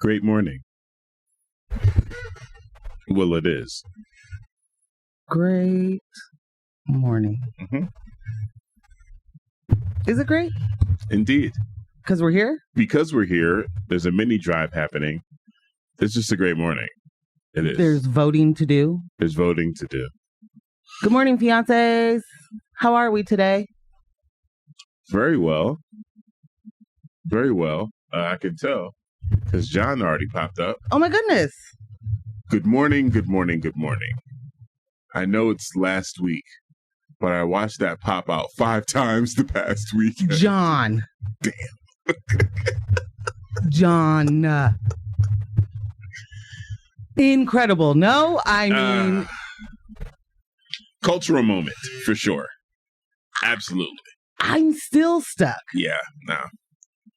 great morning. Well, it is. Great morning. Mm-hmm. Is it great? Indeed. Because we're here? Because we're here, there's a mini drive happening. It's just a great morning. It is. There's voting to do. There's voting to do. Good morning, fiancés. How are we today? Very well. Very well. I can tell because John already popped up. Oh, my goodness. Good morning, good morning, good morning. I know it's last week, but I watched that pop out 5 times the past week. John. Damn. John. Incredible. No, I mean... cultural moment, for sure. Absolutely. I'm still stuck. Yeah, no.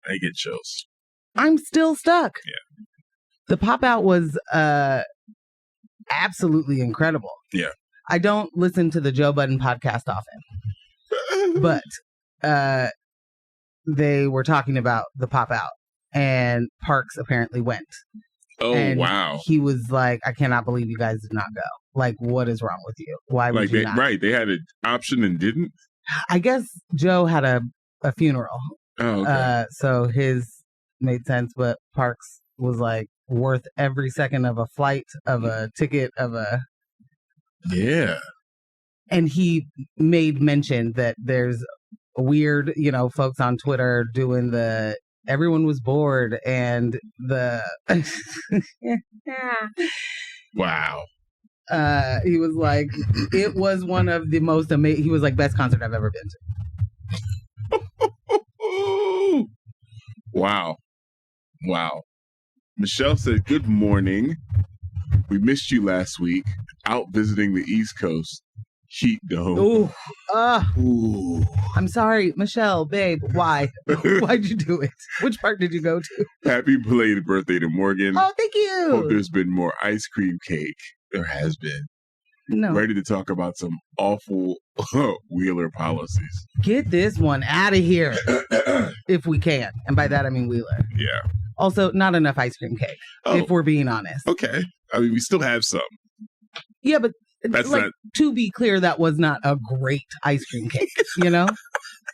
I get chills. I'm still stuck. Yeah. The pop-out was absolutely incredible. Yeah. I don't listen to the Joe Budden podcast often, but they were talking about the pop-out, and Parks apparently went. Oh, and wow. He was like, I cannot believe you guys did not go. Like, what is wrong with you? Why would you not? Right, they had an option and didn't? I guess Joe had a funeral. Oh, okay. So his made sense, but Parks was like worth every second of a flight, of a ticket, of a... Yeah. And he made mention that there's weird, folks on Twitter doing the... Everyone was bored and the... Wow. He was like, it was one of the most amazing... He was like, best concert I've ever been to. Wow. Wow. Michelle said, good morning. We missed you last week. Out visiting the East Coast. Heat dome. Ooh. I'm sorry, Michelle, babe. Why? Why'd you do it? Which part did you go to? Happy belated birthday to Morgan. Oh, thank you. Hope there's been more ice cream cake. There has been. No. Ready to talk about some awful Wheeler policies. Get this one out of here if we can. And by that, I mean Wheeler. Yeah. Also, not enough ice cream cake, if we're being honest. Okay. I mean, we still have some. Yeah, but that's like, not... to be clear, that was not a great ice cream cake,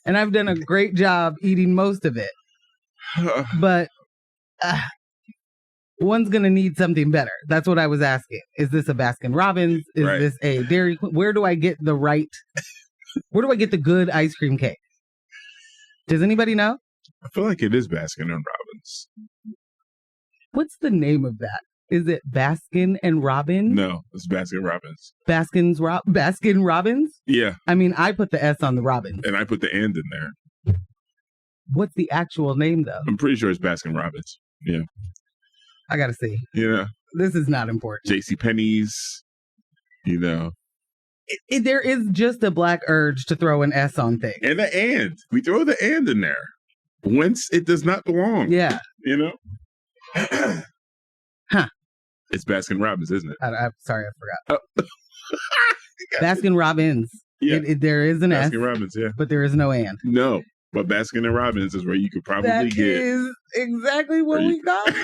And I've done a great job eating most of it. But one's going to need something better. That's what I was asking. Is this a Baskin Robbins? Is this a Dairy Queen? Where do I get the good ice cream cake? Does anybody know? I feel like it is Baskin and Robbins. What's the name of that? Is it Baskin and Robbins? No, it's Baskin Robbins. Baskin Robbins? Yeah. I mean, I put the S on the Robbins. And I put the and in there. What's the actual name, though? I'm pretty sure it's Baskin Robbins. Yeah. I gotta see. Yeah. This is not important. JCPenney's, There is just a black urge to throw an S on things. And the and. We throw the and in there. Whence it does not belong. Yeah. Huh. It's Baskin Robbins, isn't it? I'm sorry, I forgot. Baskin Robbins. Yeah. There is an S. Baskin Robbins, yeah. But there is no and. No. But Baskin and Robbins is where you could probably get. That is exactly what we got.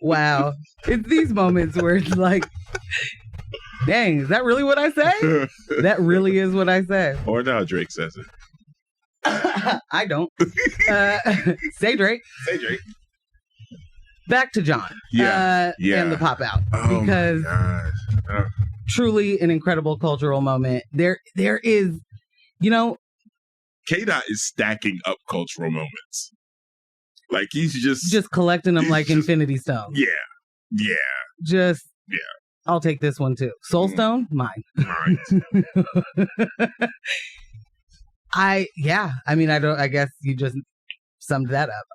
Wow. It's these moments where it's like, dang, is that really what I say? That really is what I say. Or now Drake says it. I don't. Say Drake. Say Drake. Back to John. Yeah. And the pop out. Oh, because truly an incredible cultural moment. There is, K-Dot is stacking up cultural moments. Like he's just collecting them like Infinity Stone. Yeah. I'll take this one too. Soul Stone, mine. I guess you just summed that up.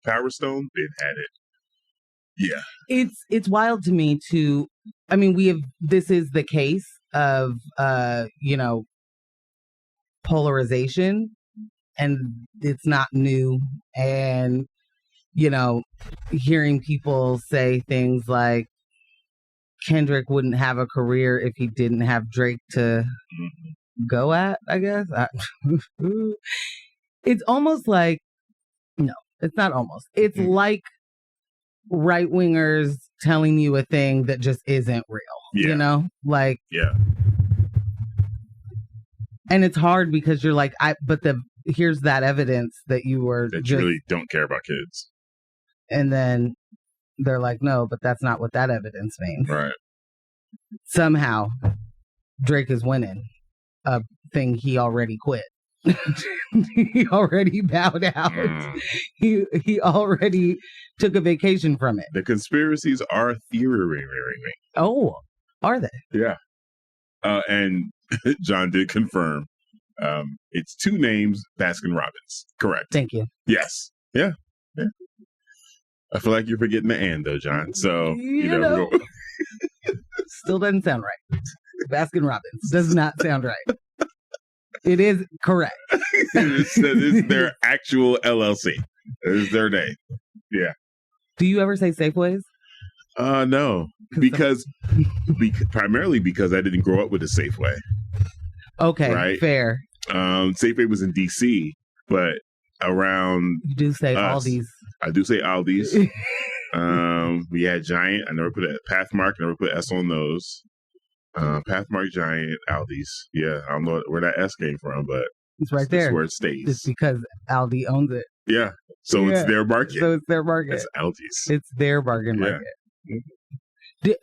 Power Stone, it had it. Yeah. It's wild to me this is the case of polarization, and it's not new, and hearing people say things like Kendrick wouldn't have a career if he didn't have Drake to go at, I guess. It's almost like, no, It's not almost. It's Mm. like right wingers telling you a thing that just isn't real. Yeah. You know, like Yeah. And it's hard because you're like, here's that evidence that you were That just, you really don't care about kids. and then they're like, no, but that's not what that evidence means. Right. Somehow, Drake is winning a thing he already quit. He already bowed out. Mm. He already took a vacation from it. The conspiracies are theory. Oh, are they? Yeah. And John did confirm. It's two names, Baskin Robbins. Correct. Thank you. Yes. Yeah. Yeah. I feel like you're forgetting the and though, John. So You know. Still doesn't sound right. Baskin Robbins does not sound right. It is correct. It's their actual LLC. It's their name. Yeah. Do you ever say Safeways? No, because primarily because I didn't grow up with a Safeway. Okay, right? Fair. Safeway was in DC, but around You do say us, Aldi's. I do say Aldi's. We had Giant. I never put a Pathmark. I never put S on those. Pathmark, Giant, Aldi's. Yeah, I don't know where that S came from, but It's right that's there. where it stays. It's because Aldi owns it. Yeah, so it's their market. So it's their market. It's Aldi's. It's their bargain Yeah. market.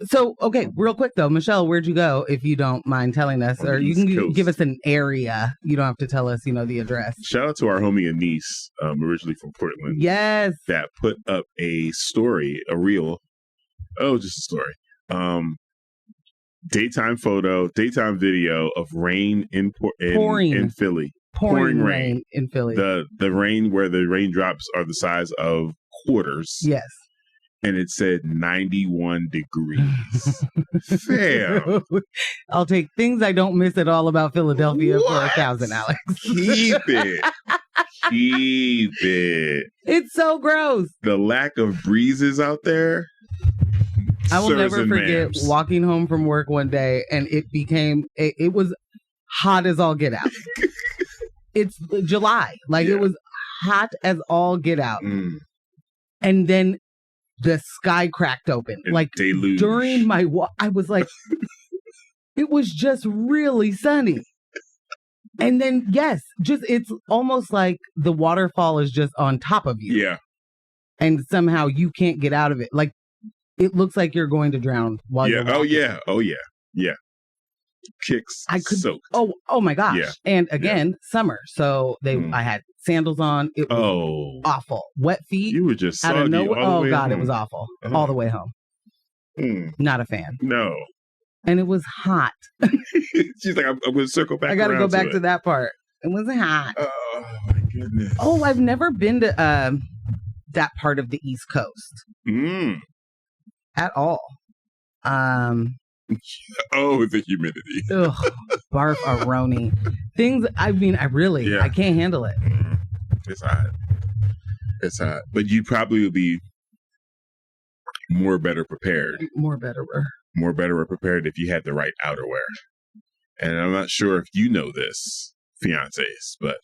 So, okay, real quick though, Michelle, where'd you go? If you don't mind telling us, On or the you East can Coast. give us an area. You don't have to tell us, the address. Shout out to our homie Anise, originally from Portland, Yes. that put up a story, a reel. Oh, just a story. Daytime video of rain in Philly. Pouring rain in Philly. The rain where the raindrops are the size of quarters. Yes. And it said 91 degrees. Fam. I'll take things I don't miss at all about Philadelphia for 1,000, Alex. Keep it. Keep it. It's so gross. The lack of breezes out there. I will sirs never and forget ma'ams. walking home from work one day and it was hot as all get out. It's July. Yeah. It was hot as all get out. Mm, And then the sky cracked open. and deluge. During my walk, I was like, it was just really sunny. And then, yes, it's almost like the waterfall is just on top of you. Yeah. And somehow you can't get out of it. Like, it looks like you're going to drown while you're walking. Oh yeah. Yeah. Kicks soaked. Oh my gosh. Yeah. And again, summer. So I had sandals on. It was awful. Wet feet. You were just out soggy of nowhere. all the Oh way God, home. it was awful. Uh-huh. All the way home. Mm, Not a fan. no. And it was hot. She's like, I'm going to circle back. I got to go back it. to that part. It was hot. Oh my goodness. Oh, I've never been to that part of the East Coast at all. Oh, the humidity. Ugh, barf aroni. Things. I mean, I can't handle it. It's hot. It's hot. But you probably would be better prepared if you had the right outerwear. And I'm not sure if you know this, fiancés, but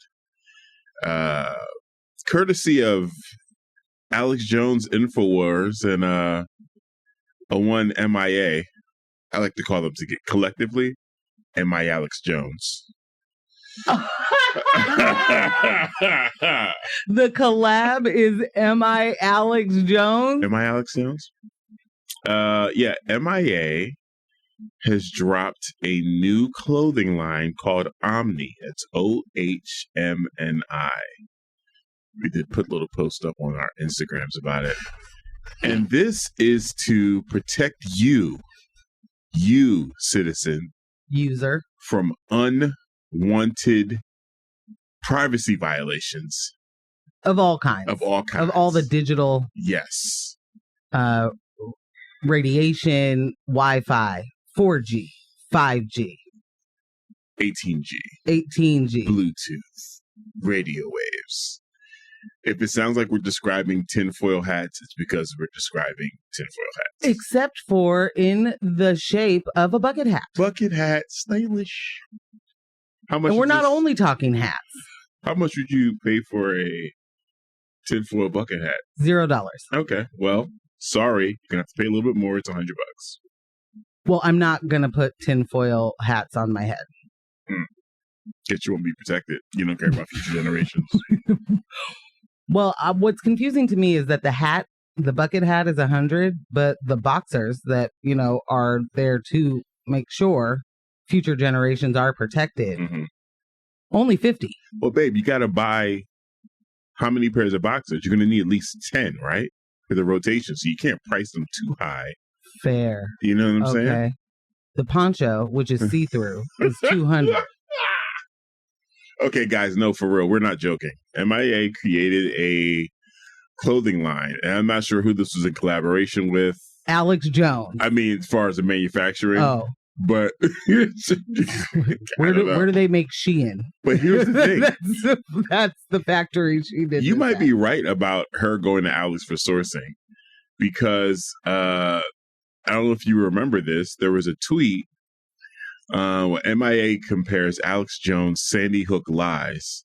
courtesy of Alex Jones Infowars and a one M.I.A. I like to call them collectively MIAlex Jones. The collab is MIAlex Jones. MIAlex Jones? Yeah, M.I.A. has dropped a new clothing line called Omni. It's OHMNI. We did put a little post up on our Instagrams about it. And this is to protect you, citizen, user, from unwanted privacy violations of all kinds. Of all the digital. Yes. Radiation, Wi-Fi, 4G, 5G, 18G, Bluetooth, radio waves. If it sounds like we're describing tinfoil hats, it's because we're describing tinfoil hats. Except for in the shape of a bucket hat. Bucket hat, stylish. How much? And we're not only talking hats. How much would you pay for a tinfoil bucket hat? $0. Okay. Well, sorry. You're going to have to pay a little bit more. It's $100. Well, I'm not going to put tinfoil hats on my head. Guess you won't be protected. You don't care about future generations. Well, what's confusing to me is that the bucket hat is $100, but the boxers that, are there to make sure future generations are protected, only $50. Well, babe, you got to buy how many pairs of boxers? You're going to need at least 10, right? For the rotation. So you can't price them too high. Fair. You know what I'm saying? The poncho, which is see-through, is $200. Okay, guys, no, for real. We're not joking. M.I.A. created a clothing line. And I'm not sure who this was in collaboration with. MIAlex Jones. I mean, as far as the manufacturing. Oh. But where do they make Shein? But here's the thing. that's the factory she did. You might be right about her going to Alex for sourcing, because I don't know if you remember this. There was a tweet where M.I.A. compares Alex Jones' Sandy Hook lies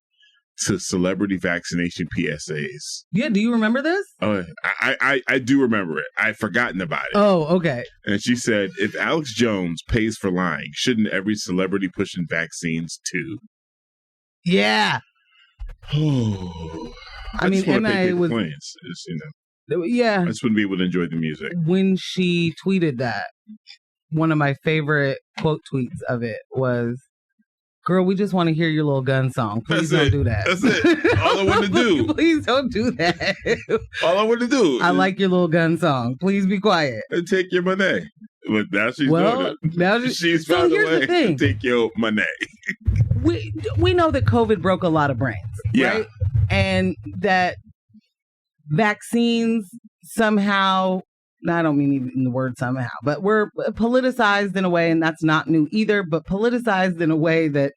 to celebrity vaccination PSAs. Yeah, do you remember this? Oh, I do remember it. I'd forgotten about it. Oh, okay. And she said, if Alex Jones pays for lying, shouldn't every celebrity pushing vaccines too? Yeah. I mean, M.I.A. was... Planes, yeah. I just wouldn't be able to enjoy the music. When she tweeted that, one of my favorite quote tweets of it was, "Girl, we just want to hear your little gun song. Please don't do that." That's it. All I want to do. Please don't do that. All I want to do. I like your little gun song. Please be quiet. And take your money. But now she's doing it. Now she's found a way to take your money. We know that COVID broke a lot of brains, right? And that vaccines somehow, I don't mean even the word somehow, but we're politicized in a way, and that's not new either, but politicized in a way that,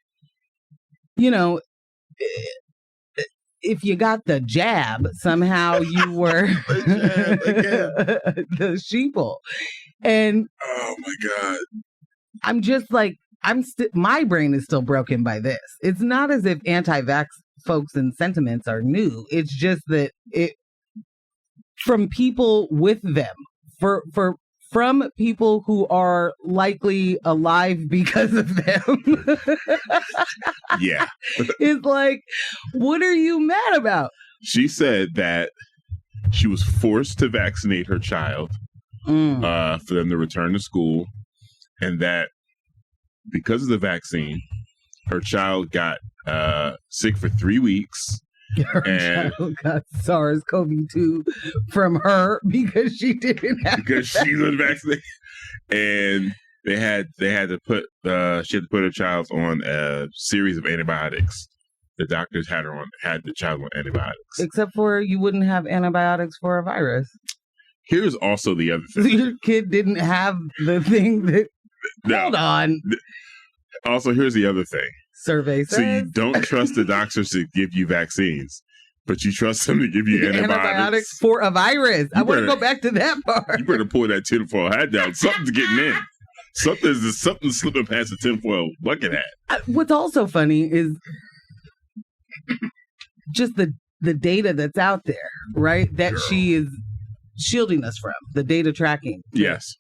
if you got the jab, somehow you were the sheeple. And oh my God. I'm just like, my brain is still broken by this. It's not as if anti-vax folks and sentiments are new. It's just that from people with them, from people who are likely alive because of them. Yeah. It's like, what are you mad about? She said that she was forced to vaccinate her child for them to return to school, and that because of the vaccine, her child got sick for 3 weeks. Her child got SARS-CoV-2 from her because she didn't have she was vaccinated, and they had to put she had to put her child on a series of antibiotics. The doctors had the child on antibiotics. Except for you wouldn't have antibiotics for a virus. Here's also the other thing. Your kid didn't have the thing that. Hold on. Also, here's the other thing. Survey says. So you don't trust the doctors to give you vaccines, but you trust them to give you antibiotics for a virus. I want to go back to that part. You better pull that tinfoil hat down. Something's getting in. Something's slipping past the tinfoil bucket hat. What's also funny is just the data that's out there, right? That she is shielding us from, the data tracking. Yes.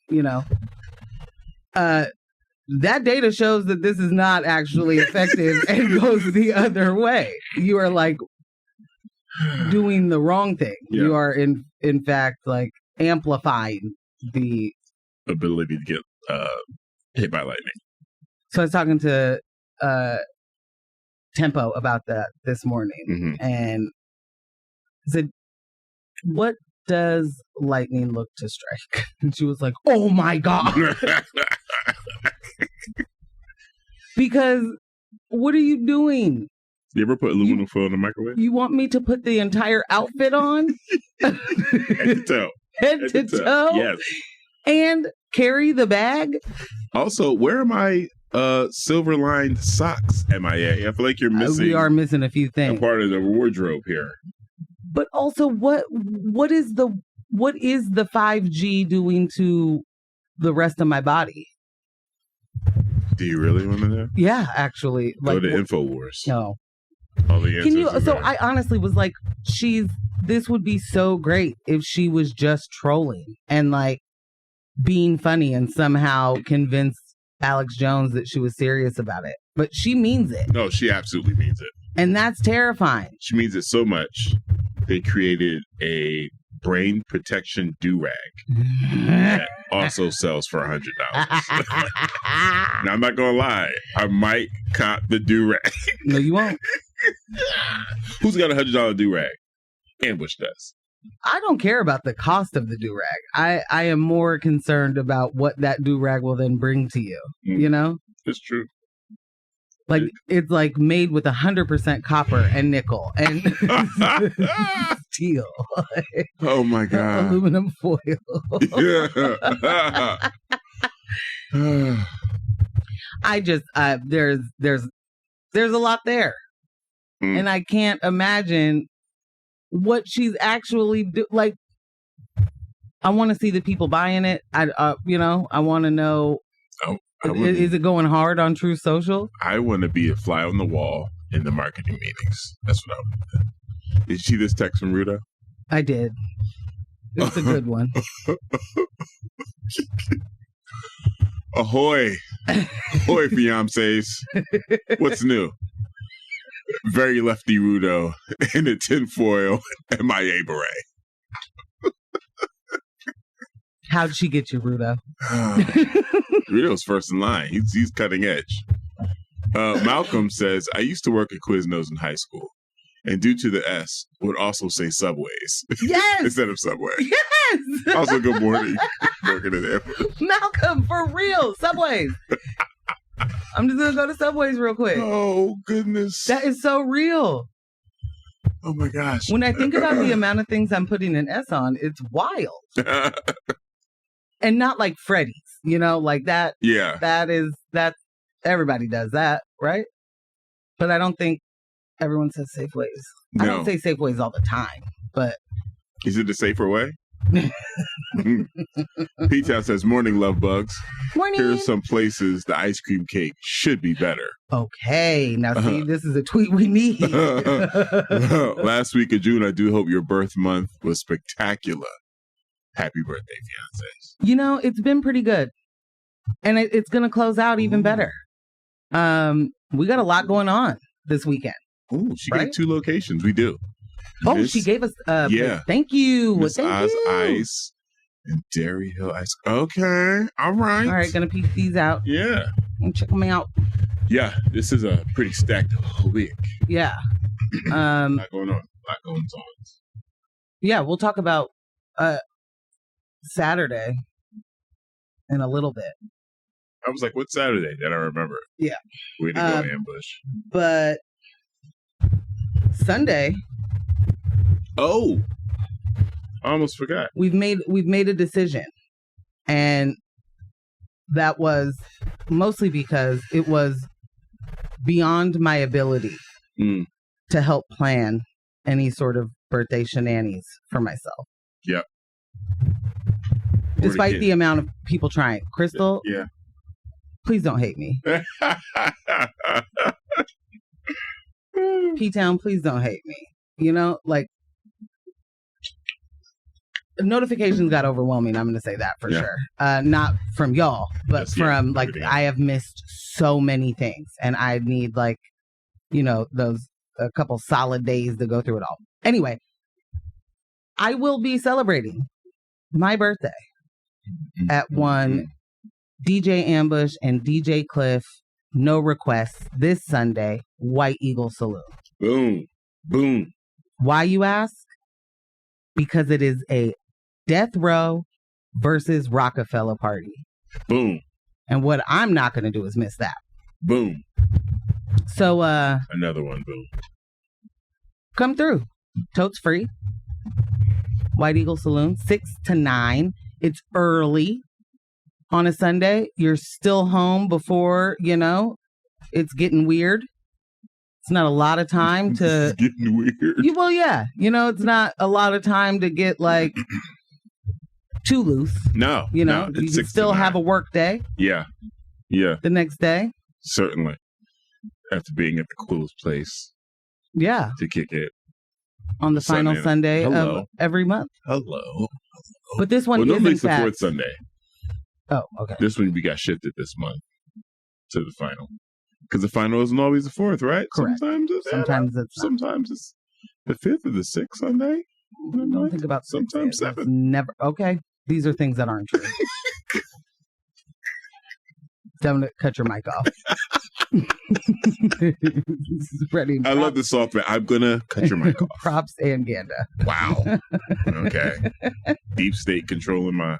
That data shows that this is not actually effective and goes the other way. You are like doing the wrong thing. Yeah. You are in fact like amplifying the ability to get hit by lightning. So I was talking to Tempo about that this morning, and I said, "What does lightning look to strike?" And she was like, "Oh my God." Because what are you doing? You ever put aluminum foil in the microwave? You want me to put the entire outfit on? Head to toe. Head to toe? Yes. And carry the bag? Also, where are my silver lined socks, M.I.A.? I feel like you're missing. We are missing a few things. A part of the wardrobe here. But also, what is the 5G doing to the rest of my body? Do you really want to know? Yeah, actually. Go to InfoWars. No. All the answers. So I honestly was like, she's this would be so great if she was just trolling and like being funny and somehow convince Alex Jones that she was serious about it. But she means it. No, she absolutely means it. And that's terrifying. She means it so much, they created a brain protection do-rag that also sells for $100. Now, I'm not going to lie. I might cop the do-rag. No, you won't. Who's got a $100 do-rag? Ambush does. I don't care about the cost of the do-rag. I am more concerned about what that do-rag will then bring to you, you know? It's true. Like, it's like made with 100% copper and nickel and steel. Oh my God. Aluminum foil. Yeah. I just, there's a lot there. And I can't imagine what she's actually like. I want to see the people buying it. I want to know. Is it going hard on True Social? I want to be a fly on the wall in the marketing meetings. That's what I would do. Did you see this text from Ruda? I did. It's a good one. Ahoy. Ahoy, fiancés. What's new? Very lefty Rudo in a tinfoil M.I.A. beret. How'd she get you, Rudo? Rudo's first in line. He's cutting edge. Malcolm says, I used to work at Quiznos in high school, and due to the S, would also say Subways. Yes! Instead of Subway. Yes! Also, good morning. Working at the airport. Malcolm, for real. Subways. I'm just going to go to Subways real quick. Oh, goodness. That is so real. Oh, my gosh. When I think about the amount of things I'm putting an S on, it's wild. And not like Freddy's, like that. Yeah. That's everybody does that, right? But I don't think everyone says Safeways. No. I don't say Safeways all the time, but. Is it a safer way? P-Town says, morning, love bugs. Morning. Here's some places the ice cream cake should be better. Okay. Now, see, this is a tweet we need. Last week of June, I do hope your birth month was spectacular. Happy birthday, fiancés. It's been pretty good. And it's going to close out even better. We got a lot going on this weekend. Ooh, she gave 2 locations. We do. Oh, she gave us. Yeah. Thank you. Miss Oz Ice and Dairy Hill Ice. Okay. All right. All right. Gonna piece these out. Yeah. And check them out. Yeah. This is a pretty stacked week. Yeah. A lot going on. A lot going on. Yeah. We'll talk about Saturday in a little bit. I was like, what's Saturday? Then I remember. Yeah. Way to go, Ambush. But Sunday. Oh, I almost forgot. We've made a decision, and that was mostly because it was beyond my ability to help plan any sort of birthday shenanigans for myself. Yep. Despite the amount of people trying. Crystal, yeah. Please don't hate me. P-Town, please don't hate me. Notifications got overwhelming. I'm going to say that for sure. Not from y'all, but from I have missed so many things, and I need those a couple solid days to go through it all. Anyway, I will be celebrating my birthday at one DJ Ambush and DJ Cliff, no requests, this Sunday, White Eagle Saloon. Boom. Boom. Why, you ask? Because it is a Death Row versus Rockefeller party. Boom. And what I'm not going to do is miss that. Boom. So, another one, boom. Come through. Totes free. White Eagle Saloon, 6 to 9. It's early on a Sunday. You're still home before, it's getting weird. It's not a lot of time to... It's getting weird. Well, yeah. It's not a lot of time to get, too loose. No. You can still have a work day. Yeah. Yeah. The next day. Certainly. After being at the coolest place. Yeah. To kick it. on the final Sunday of every month. Hello. But this one is it's the fourth Sunday. Oh, okay. This one we got shifted this month to the final. Because the final isn't always the fourth, right? Correct. Sometimes it's the fifth or the sixth Sunday. Don't think about sometimes seven. Never. Okay. These are things that aren't true. Don't cut your mic off. Ready. I love the soft man. I'm gonna cut your mic off. Props and Ganda. Wow. Okay. Deep state controlling my.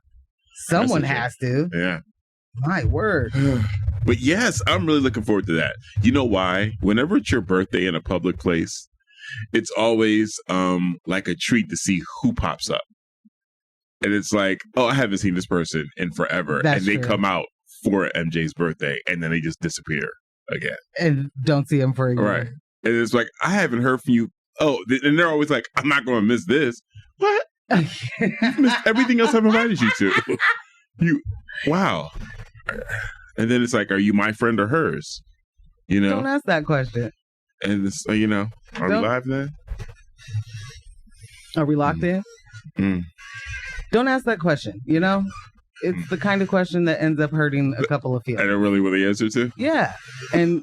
Someone messaging. has to. Yeah. My word. But yes, I'm really looking forward to that. You know why? Whenever it's your birthday in a public place, it's always like a treat to see who pops up. And it's like, oh, I haven't seen this person in forever. That's they true. come out for MJ's birthday and then they just disappear again. And don't see him for a year. Right. And it's like, I haven't heard from you. Oh, and they're always like, I'm not going to miss this. What? You've missed everything else I've invited you to. Wow. And then it's like, are you my friend or hers? You know? Don't ask that question. And it's, are we live then? Are we locked in? Don't ask that question. It's the kind of question that ends up hurting a couple of feelings. I don't really want the answer to. Yeah. And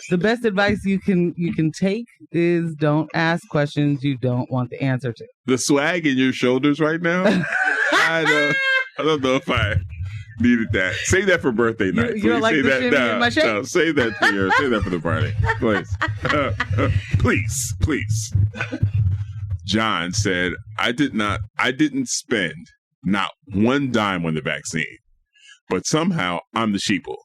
the best advice you can take is don't ask questions you don't want the answer to. The swag in your shoulders right now, I don't know if I needed that. Save that for birthday night. You don't like the shimmy in my shape? No, save that for the party. Please. John said, I didn't spend not one dime on the vaccine, but somehow I'm the sheeple.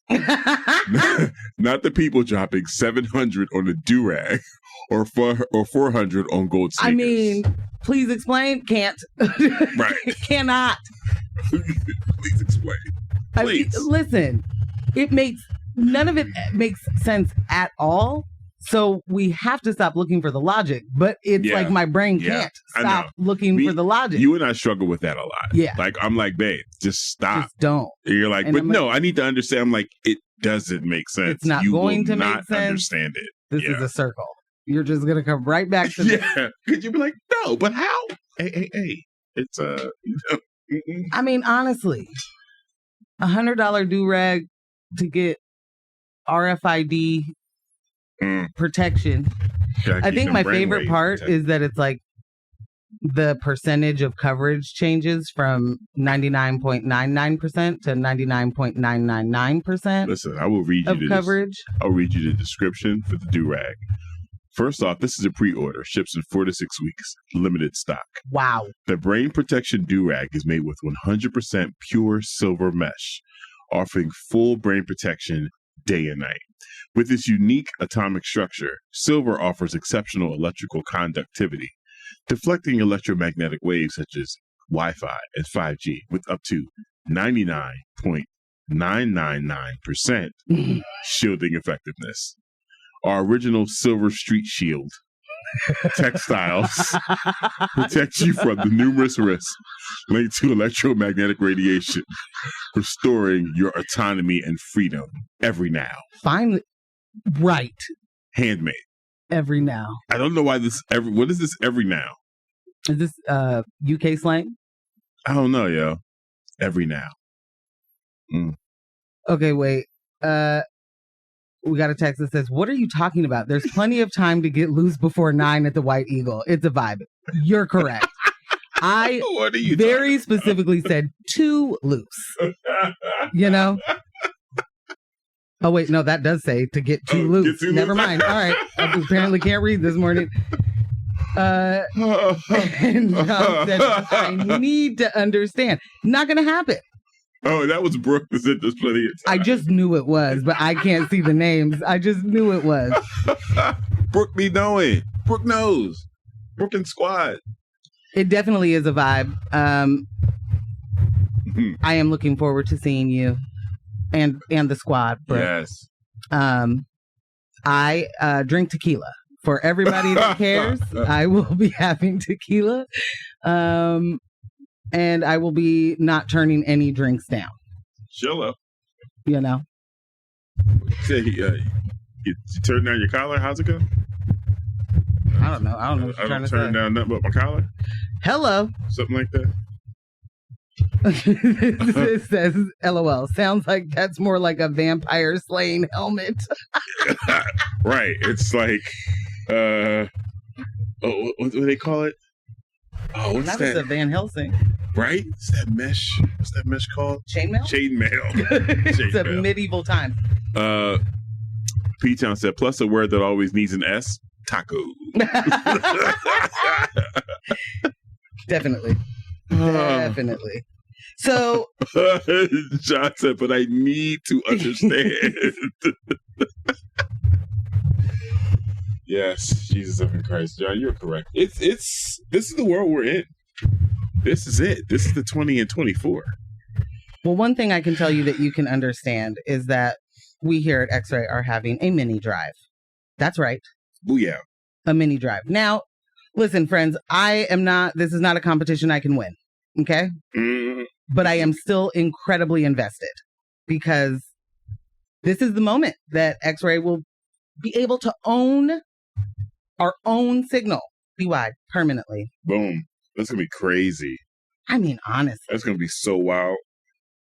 Not the people dropping $700 on a do-rag or 400 on gold sneakers. I mean, please explain. Can't. Right. Cannot. Please explain. Please. Listen, none of it makes sense at all. So we have to stop looking for the logic, but it's like my brain can't stop looking for the logic. You and I struggle with that a lot. Yeah. Like, I'm like, babe, just stop. Just don't. And you're like, I need to understand. I'm like, it doesn't make sense. It's not going to make sense. Understand it. This is a circle. You're just going to come right back to this. Yeah. Could you be like, no, but how? Hey. It's, I mean, honestly, $100 do-rag to get RFID protection. I think my favorite part is that it's like the percentage of coverage changes from 99.99% to 99.999%. Listen, I will read you coverage. I'll read you the description for the do-rag. First off, this is a pre-order. Ships in 4 to 6 weeks. Limited stock. Wow. The brain protection do-rag is made with 100% pure silver mesh, offering full brain protection day and night. With its unique atomic structure, silver offers exceptional electrical conductivity, deflecting electromagnetic waves such as Wi-Fi and 5G with up to 99.999% shielding effectiveness. Our original silver street shield textiles protect you from the numerous risks linked to electromagnetic radiation, restoring your autonomy and freedom every now. Finally. Right. Handmade. Every now. I don't know why what is this every now? Is this UK slang? I don't know, yo. Every now. Okay, wait. We got a text that says, what are you talking about? There's plenty of time to get loose before 9 at the White Eagle. It's a vibe. You're correct. I very specifically said too loose. Oh, wait, no, that does say to get too loose. Never mind. All right. I apparently can't read this morning. And John said, I need to understand. Not going to happen. Oh, that was Brooke that said there's plenty of time. I just knew it was, but I can't see the names. I just knew it was. Brooke be knowing. Brooke knows. Brooke and Squad. It definitely is a vibe. I am looking forward to seeing you and the squad, Brooke. Yes. I drink tequila. For everybody that cares, I will be having tequila. And I will be not turning any drinks down. Chill up. You know? You turn down your collar? How's it go? I don't know. I don't know what you're trying to say. Turn down nothing but my collar. Hello. Something like that. It says, LOL. Sounds like that's more like a vampire slaying helmet. Right. It's like, what do they call it? Oh, what's that? That was a Van Helsing. Right? It's that mesh. What's that mesh called? Chainmail? Chainmail. It's a medieval time. P-Town said, plus a word that always needs an S, taco. Definitely. Definitely. So John said, but I need to understand. Yes, Jesus of Christ. John, you're correct. This is the world we're in. This is it. This is the 20 and 24. Well, one thing I can tell you that you can understand is that we here at X-Ray are having a mini drive. That's right. Booyah. A mini drive. Now, listen, friends, this is not a competition I can win. Okay? Mm. But I am still incredibly invested because this is the moment that X-Ray will be able to own our own signal be-wide permanently. Boom. That's going to be crazy. I mean, honestly. That's going to be so wild.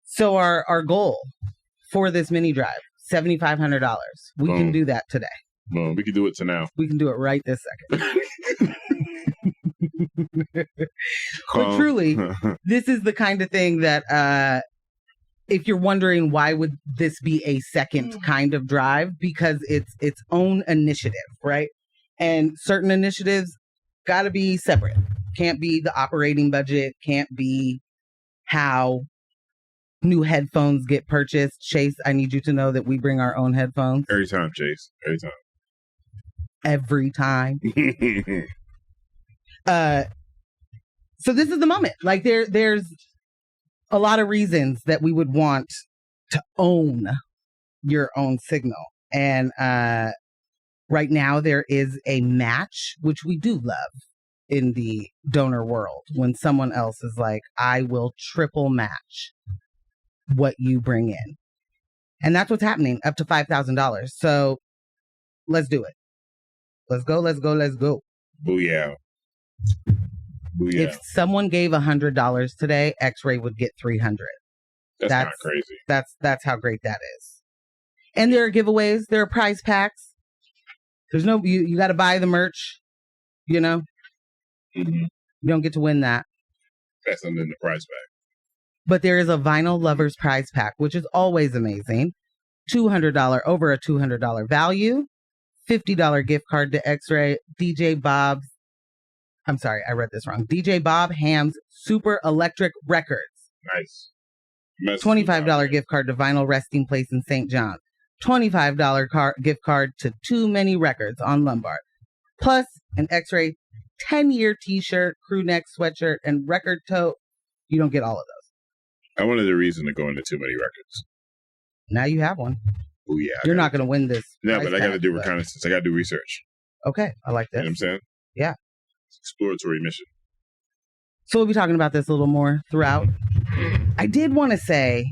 So our goal for this mini drive, $7,500. We can do that today. Boom. We can do it to now. We can do it right this second. But truly, this is the kind of thing that if you're wondering why would this be a second kind of drive, because it's its own initiative, right? And certain initiatives got to be separate. Can't be the operating budget, can't be how new headphones get purchased. Chase, I need you to know that we bring our own headphones. Every time, Chase. Every time. Every time. So this is the moment. Like there's a lot of reasons that we would want to own your own signal. And right now there is a match, which we do love in the donor world, when someone else is like, I will triple match what you bring in. And that's what's happening, up to $5,000. So let's do it. Let's go, let's go, let's go. Booyah. Booyah. If someone gave $100 today, X-Ray would get $300. That's not crazy. That's how great that is. And there are giveaways. There are prize packs. There's no, you got to buy the merch, you know? Mm-hmm. You don't get to win that. That's under the prize pack. But there is a Vinyl Lovers prize pack, which is always amazing. $200, over a $200 value. $50 gift card to X-Ray. DJ Bob Ham's Super Electric Records. Nice. $25 gift card to Vinyl Resting Place in St. John. $25 gift card to Too Many Records on Lombard. Plus an X-Ray 10-year t-shirt, crew neck sweatshirt, and record tote. You don't get all of those. I wanted a reason to go into Too Many Records. Now you have one. Oh yeah. You're not going to win this. Yeah, but I got to do reconnaissance. I got to do research. Okay. I like that. You know what I'm saying? Yeah. It's exploratory mission. So we'll be talking about this a little more throughout. I did want to say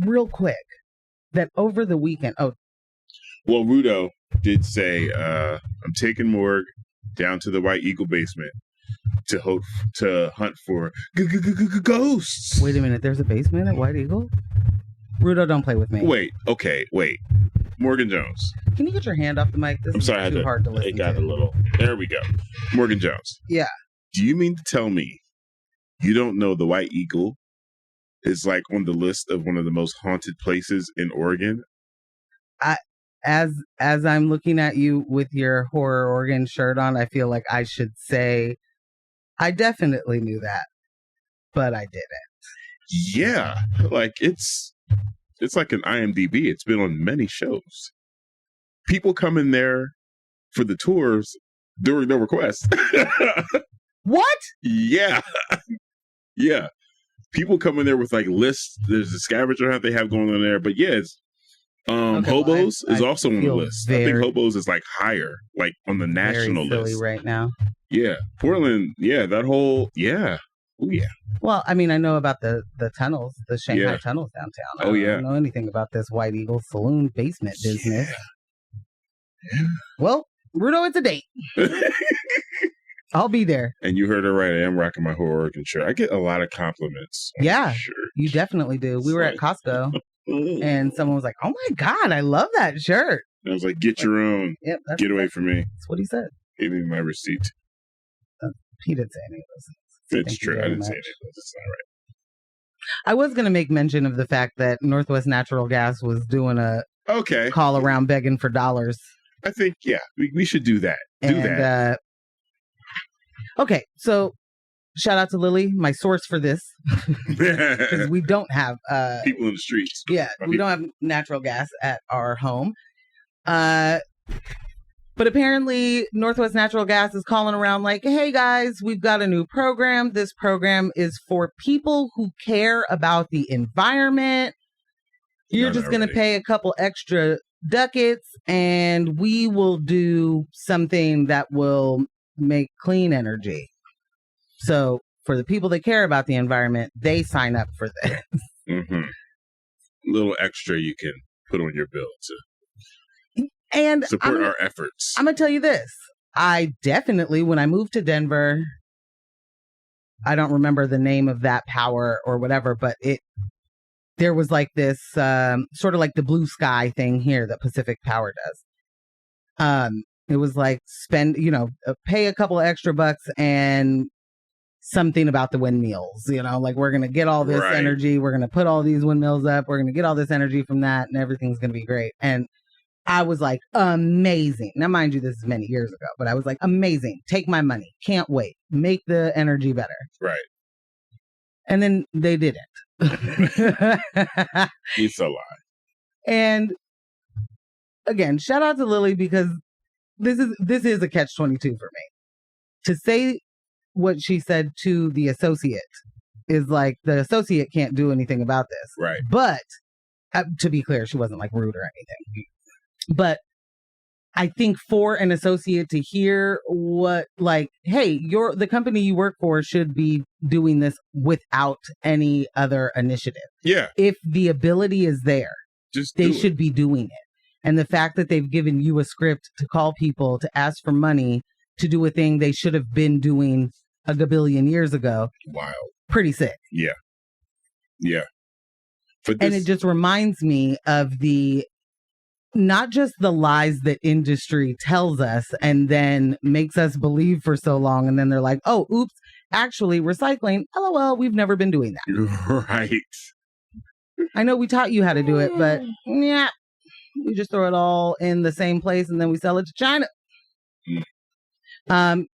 real quick that over the weekend. Oh, well, Rudo did say, I'm taking Morg down to the White Eagle basement to hunt for ghosts. Wait a minute. There's a basement at White Eagle? Rudo, don't play with me. Wait. Morgan Jones. Can you get your hand off the mic? This is too hard to listen to. It got a little. There we go. Morgan Jones. Yeah. Do you mean to tell me you don't know the White Eagle is like on the list of one of the most haunted places in Oregon? As I'm looking at you with your Horror Oregon shirt on, I feel like I should say I definitely knew that, but I didn't. Yeah, like it's like an IMDb. It's been on many shows. People come in there for the tours during their request. What? Yeah. Yeah. People come in there with like lists. There's a scavenger hunt they have going on there. But yeah, it's Okay, Hobos well, is also on the list. I think Hobos is like higher, like on the national very silly list right now. Yeah. Portland, yeah, that whole yeah. Oh yeah. Well, I mean, I know about the tunnels, the Shanghai tunnels downtown. I don't know anything about this White Eagle Saloon basement business. Yeah. Well, Rudo, it's a date. I'll be there. And you heard her right. I am rocking my whole Oregon shirt. I get a lot of compliments. Yeah, you definitely do. We were at Costco, and someone was like, "Oh my God, I love that shirt." And I was like, "Get your own. Yep, get away from me." That's what he said. Give me my receipt. He didn't say any of those things. It's true. I didn't say any of those. It's not right. I was going to make mention of the fact that Northwest Natural Gas was doing a call around begging for dollars. I think, yeah, we should do that. Okay, so shout out to Lily, my source for this. Because we don't have... people in the streets. Yeah, we don't have natural gas at our home. But apparently, Northwest Natural Gas is calling around like, hey guys, we've got a new program. This program is for people who care about the environment. You're just going to pay a couple extra ducats and we will do something that will make clean energy. So for the people that care about the environment, they sign up for this. Mm-hmm. A little extra you can put on your bill to and support our efforts. I'm going to tell you this. I definitely, when I moved to Denver, I don't remember the name of that power or whatever, but there was like this sort of like the blue sky thing here that Pacific Power does. It was like pay a couple of extra bucks and something about the windmills, like we're going to get all this energy. We're going to put all these windmills up. We're going to get all this energy from that and everything's going to be great. And I was like, amazing. Now, mind you, this is many years ago, but I was like, amazing. Take my money. Can't wait. Make the energy better. Right. And then they didn't. It's a lie. And again, shout out to Lily because this is a catch-22 for me. To say what she said to the associate is like the associate can't do anything about this. Right. But to be clear, she wasn't like rude or anything. But I think for an associate to hear what, like, hey, the company you work for should be doing this without any other initiative. Yeah. If the ability is there, they should be doing it. And the fact that they've given you a script to call people to ask for money to do a thing they should have been doing a gabillion years ago. Wild. Pretty sick. Yeah. Yeah. And it just reminds me of not just the lies that industry tells us and then makes us believe for so long. And then they're like, oh, oops, actually recycling. LOL, we've never been doing that. Right. I know we taught you how to do it, but yeah, we just throw it all in the same place and then we sell it to China.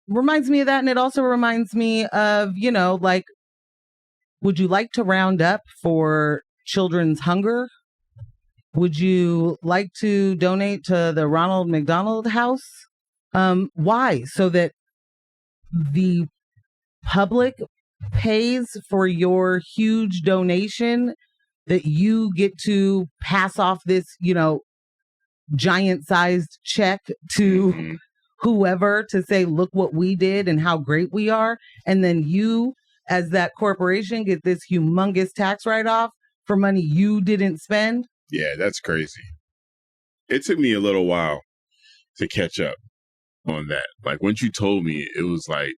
Reminds me of that. And it also reminds me of, like, would you like to round up for children's hunger? Would you like to donate to the Ronald McDonald House? Why? So that the public pays for your huge donation that you get to pass off this, giant-sized check to whoever to say, look what we did and how great we are. And then you, as that corporation, get this humongous tax write-off for money you didn't spend. Yeah, that's crazy. It took me a little while to catch up on that. Like, once you told me, it was like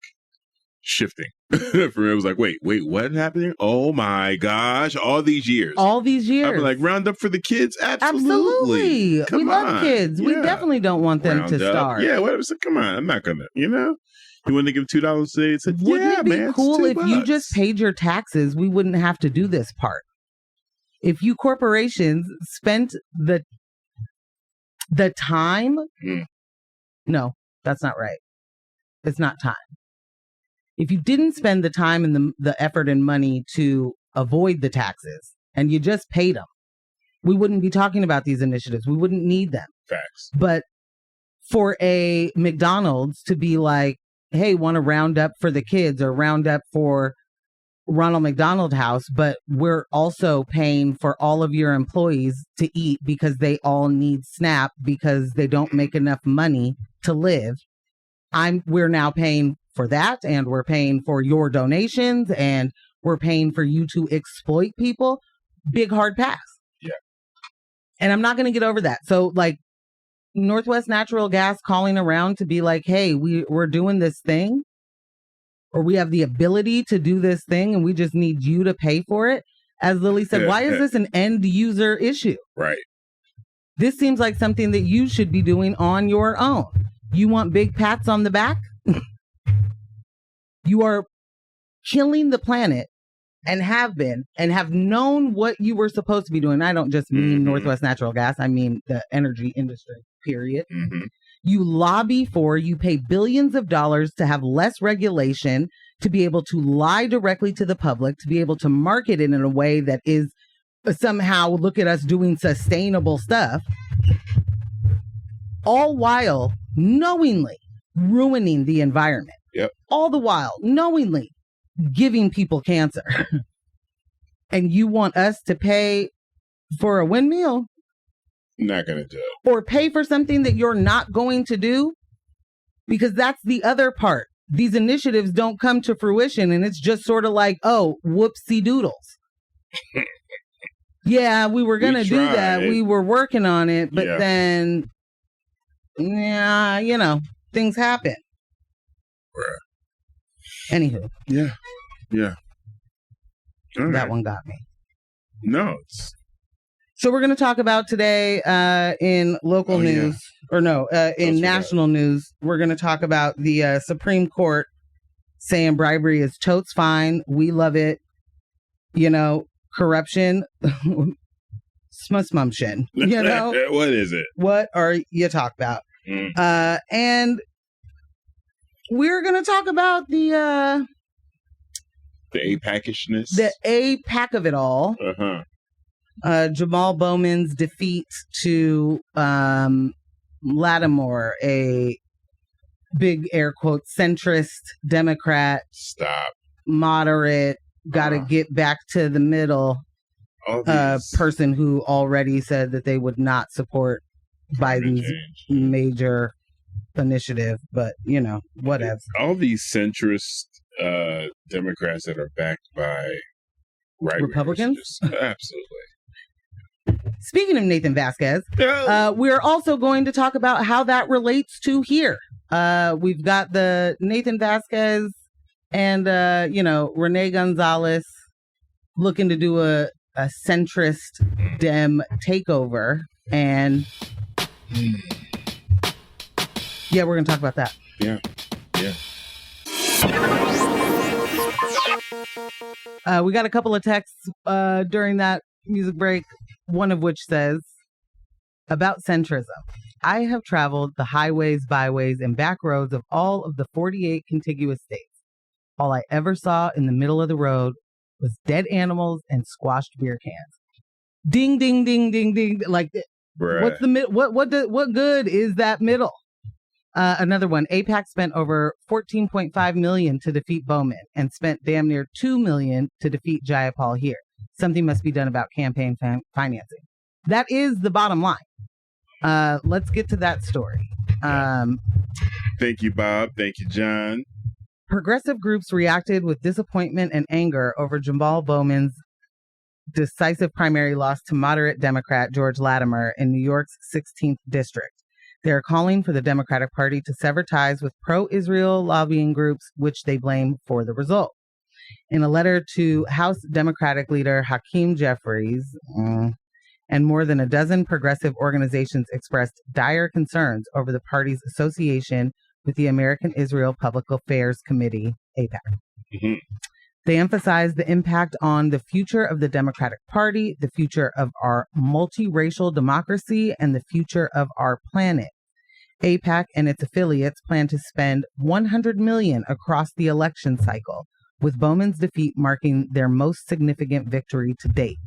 shifting. For me, it was like, wait, what happened? Oh my gosh, all these years. I've been like, round up for the kids? Absolutely. We love kids. Yeah. We definitely don't want them to starve. Yeah, come on. I'm not going to, You want to give $2 today? It said, wouldn't it be cool if you just paid your taxes? We wouldn't have to do this part. If you corporations spent the time, no, that's not right. It's not time. If you didn't spend the time and the effort and money to avoid the taxes and you just paid them, we wouldn't be talking about these initiatives. We wouldn't need them. Facts. But for a McDonald's to be like, hey, want to round up for the kids or round up for Ronald McDonald House, but we're also paying for all of your employees to eat because they all need SNAP because they don't make enough money to live. We're now paying for that, and we're paying for your donations, and we're paying for you to exploit people. Big hard pass. Yeah. And I'm not going to get over that. So, like, Northwest Natural Gas calling around to be like, hey, we're doing this thing, or we have the ability to do this thing and we just need you to pay for it. As Lily said, why is this an end user issue? Right. This seems like something that you should be doing on your own. You want big pats on the back? You are killing the planet and have been and have known what you were supposed to be doing. I don't just mean Northwest Natural Gas. I mean the energy industry, period. You lobby for, you pay billions of dollars to have less regulation, to be able to lie directly to the public, to be able to market it in a way that is somehow, look at us doing sustainable stuff, all while knowingly ruining the environment. Yep. All the while knowingly giving people cancer. And you want us to pay for a windmill? Not gonna do it. Or pay for something that you're not going to do? Because that's the other part. These initiatives don't come to fruition and it's just sort of like, oh, whoopsie doodles. Yeah, we were going to do that. We were working on it, but then, yeah, you know, things happen. Right. Anywho. Yeah. Yeah. All that right. one got me. No. So we're going to talk about today in local news, in national news, we're going to talk about the Supreme Court saying bribery is totes fine. We love it. You know, corruption, smumption. You know? What is it? What are you talking about? And we're going to talk about the APAC-ishness. The APAC of it all. Jamal Bowman's defeat to Lattimore, a big air quote centrist Democrat. Stop. Moderate, got to get back to the middle. Person who already said that they would not support Biden's major initiative, but you know, whatever. All these centrist Democrats that are backed by right Republicans, absolutely. Speaking of Nathan Vasquez, we're also going to talk about how that relates to here. We've got the Nathan Vasquez and, Renee Gonzalez looking to do a centrist Dem takeover. And yeah, we're going to talk about that. Yeah. Yeah. We got a couple of texts during that music break. One of which says, about centrism. I have traveled the highways, byways, and back roads of all of the 48 contiguous states. All I ever saw in the middle of the road was dead animals and squashed beer cans. Ding, ding, ding, ding, ding. Like, what's the what good is that middle? Another one. AIPAC spent over $14.5 million to defeat Bowman and spent damn near $2 million to defeat Jayapal here. Something must be done about campaign financing. That is the bottom line. Let's get to that story. Thank you, Bob. Thank you, John. Progressive groups reacted with disappointment and anger over Jamal Bowman's decisive primary loss to moderate Democrat George Latimer in New York's 16th district. They are calling for the Democratic Party to sever ties with pro-Israel lobbying groups, which they blame for the result. In a letter to House Democratic leader Hakeem Jeffries, and more than a dozen progressive organizations expressed dire concerns over the party's association with the American Israel Public Affairs Committee, AIPAC. They emphasized the impact on the future of the Democratic Party, the future of our multiracial democracy, and the future of our planet. AIPAC and its affiliates plan to spend $100 million across the election cycle, with Bowman's defeat marking their most significant victory to date.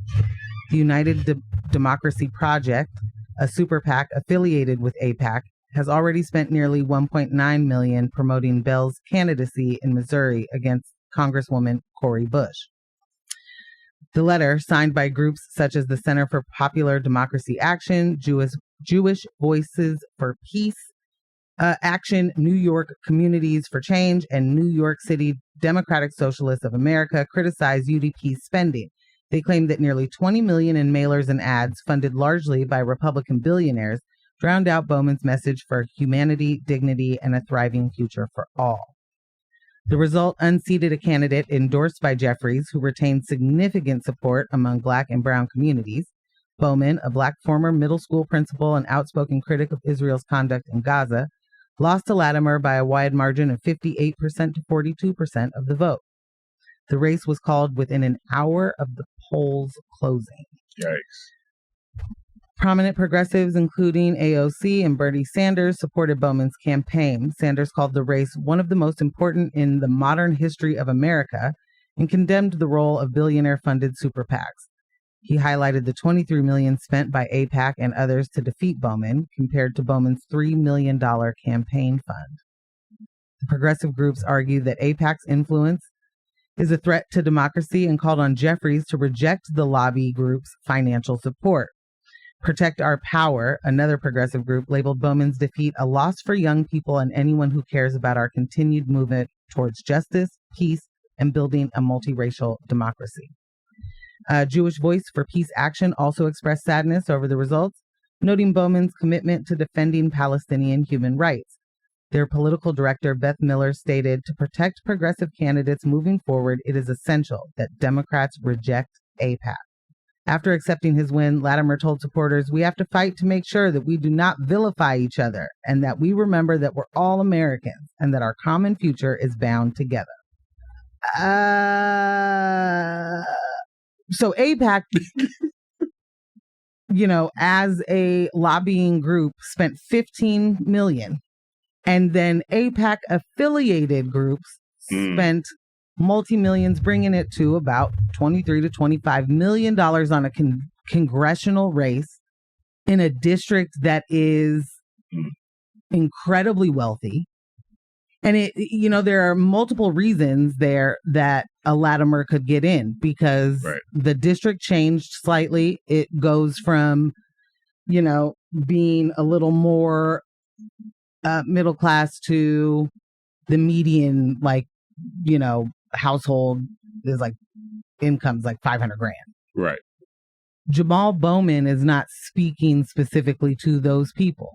The United Democracy Project, a super PAC affiliated with AIPAC, has already spent nearly $1.9 million promoting Bell's candidacy in Missouri against Congresswoman Cori Bush. The letter, signed by groups such as the Center for Popular Democracy Action, Jewish Voices for Peace, Action, New York Communities for Change, and New York City Democratic Socialists of America, criticized UDP's spending. They claim that nearly $20 million in mailers and ads, funded largely by Republican billionaires, drowned out Bowman's message for humanity, dignity, and a thriving future for all. The result unseated a candidate endorsed by Jeffries, who retained significant support among Black and Brown communities. Bowman, a Black former middle school principal and outspoken critic of Israel's conduct in Gaza, lost to Latimer by a wide margin of 58% to 42% of the vote. The race was called within an hour of the polls closing. Yikes. Prominent progressives, including AOC and Bernie Sanders, supported Bowman's campaign. Sanders called the race one of the most important in the modern history of America and condemned the role of billionaire-funded super PACs. He highlighted the $23 million spent by AIPAC and others to defeat Bowman, compared to Bowman's $3 million campaign fund. The progressive groups argued that AIPAC's influence is a threat to democracy and called on Jeffries to reject the lobby group's financial support. Protect Our Power, another progressive group, labeled Bowman's defeat a loss for young people and anyone who cares about our continued movement towards justice, peace, and building a multiracial democracy. Jewish Voice for Peace Action also expressed sadness over the results, noting Bowman's commitment to defending Palestinian human rights. Their political director, Beth Miller, stated, "To protect progressive candidates moving forward, it is essential that Democrats reject AIPAC." After accepting his win, Latimer told supporters, "We have to fight to make sure that we do not vilify each other and that we remember that we're all Americans and that our common future is bound together." So AIPAC, as a lobbying group, spent $15 million. And then AIPAC affiliated groups spent multi-millions, bringing it to about $23 to $25 million on a congressional race in a district that is incredibly wealthy. And there are multiple reasons there that a Latimer could get in, because the district changed slightly. It goes from, being a little more middle class to the median, household is income's $500,000. Right. Jamal Bowman is not speaking specifically to those people.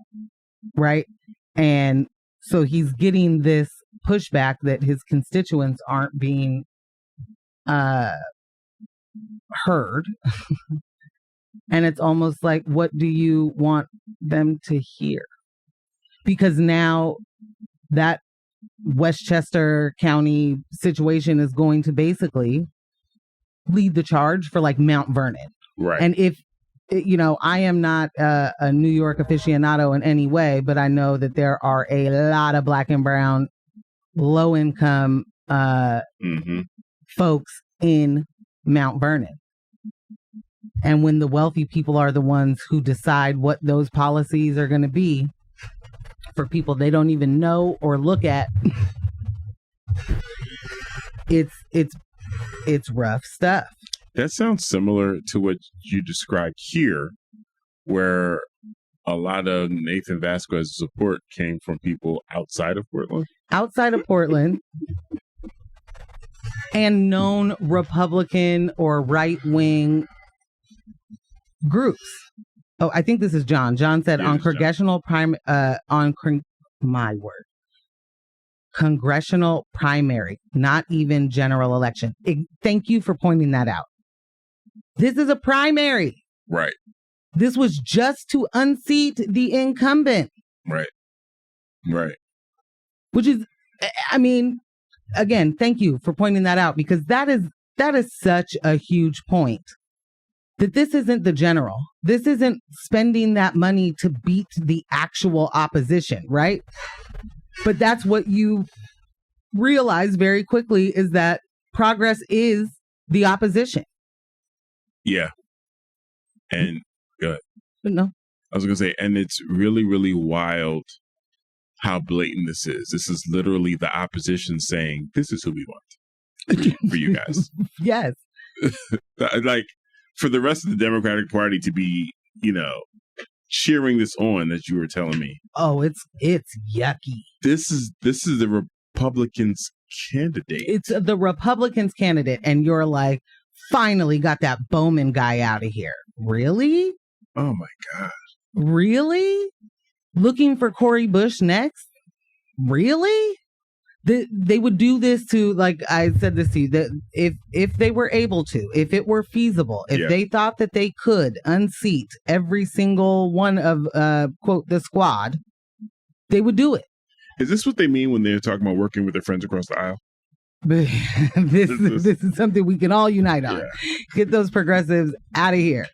Right. And so he's getting this pushback that his constituents aren't being heard. And it's almost like, what do you want them to hear? Because now that Westchester County situation is going to basically lead the charge for Mount Vernon. Right. And if, I am not a New York aficionado in any way, but I know that there are a lot of Black and Brown low income folks in Mount Vernon. And when the wealthy people are the ones who decide what those policies are going to be for people they don't even know or look at, it's rough stuff. That sounds similar to what you described here, where a lot of Nathan Vasquez's support came from people outside of Portland. Outside of Portland. And known Republican or right-wing groups. Oh, I think this is John. John said on congressional congressional primary, not even general election. Thank you for pointing that out. This is a primary. Right. This was just to unseat the incumbent. Right. Right. Which is, again, thank you for pointing that out, because that is such a huge point. That this isn't the general. This isn't spending that money to beat the actual opposition, right? But that's what you realize very quickly, is that progress is the opposition. Yeah. And go ahead. No. I was going to say, and it's really, really wild how blatant this is. This is literally the opposition saying, this is who we want for you guys. Yes. For the rest of the Democratic Party to be, cheering this on, that you were telling me. Oh, it's yucky. This is the Republicans' candidate. It's the Republicans' candidate, and you're like, finally got that Bowman guy out of here. Really? Oh my God. Really? looking for Cori Bush next? Really? They would do this to, like I said this to you, that if they were able to, if it were feasible, if they thought that they could unseat every single one of, quote, the squad, they would do it. Is this what they mean when they're talking about working with their friends across the aisle? This is something we can all unite on. Yeah. Get those progressives out of here.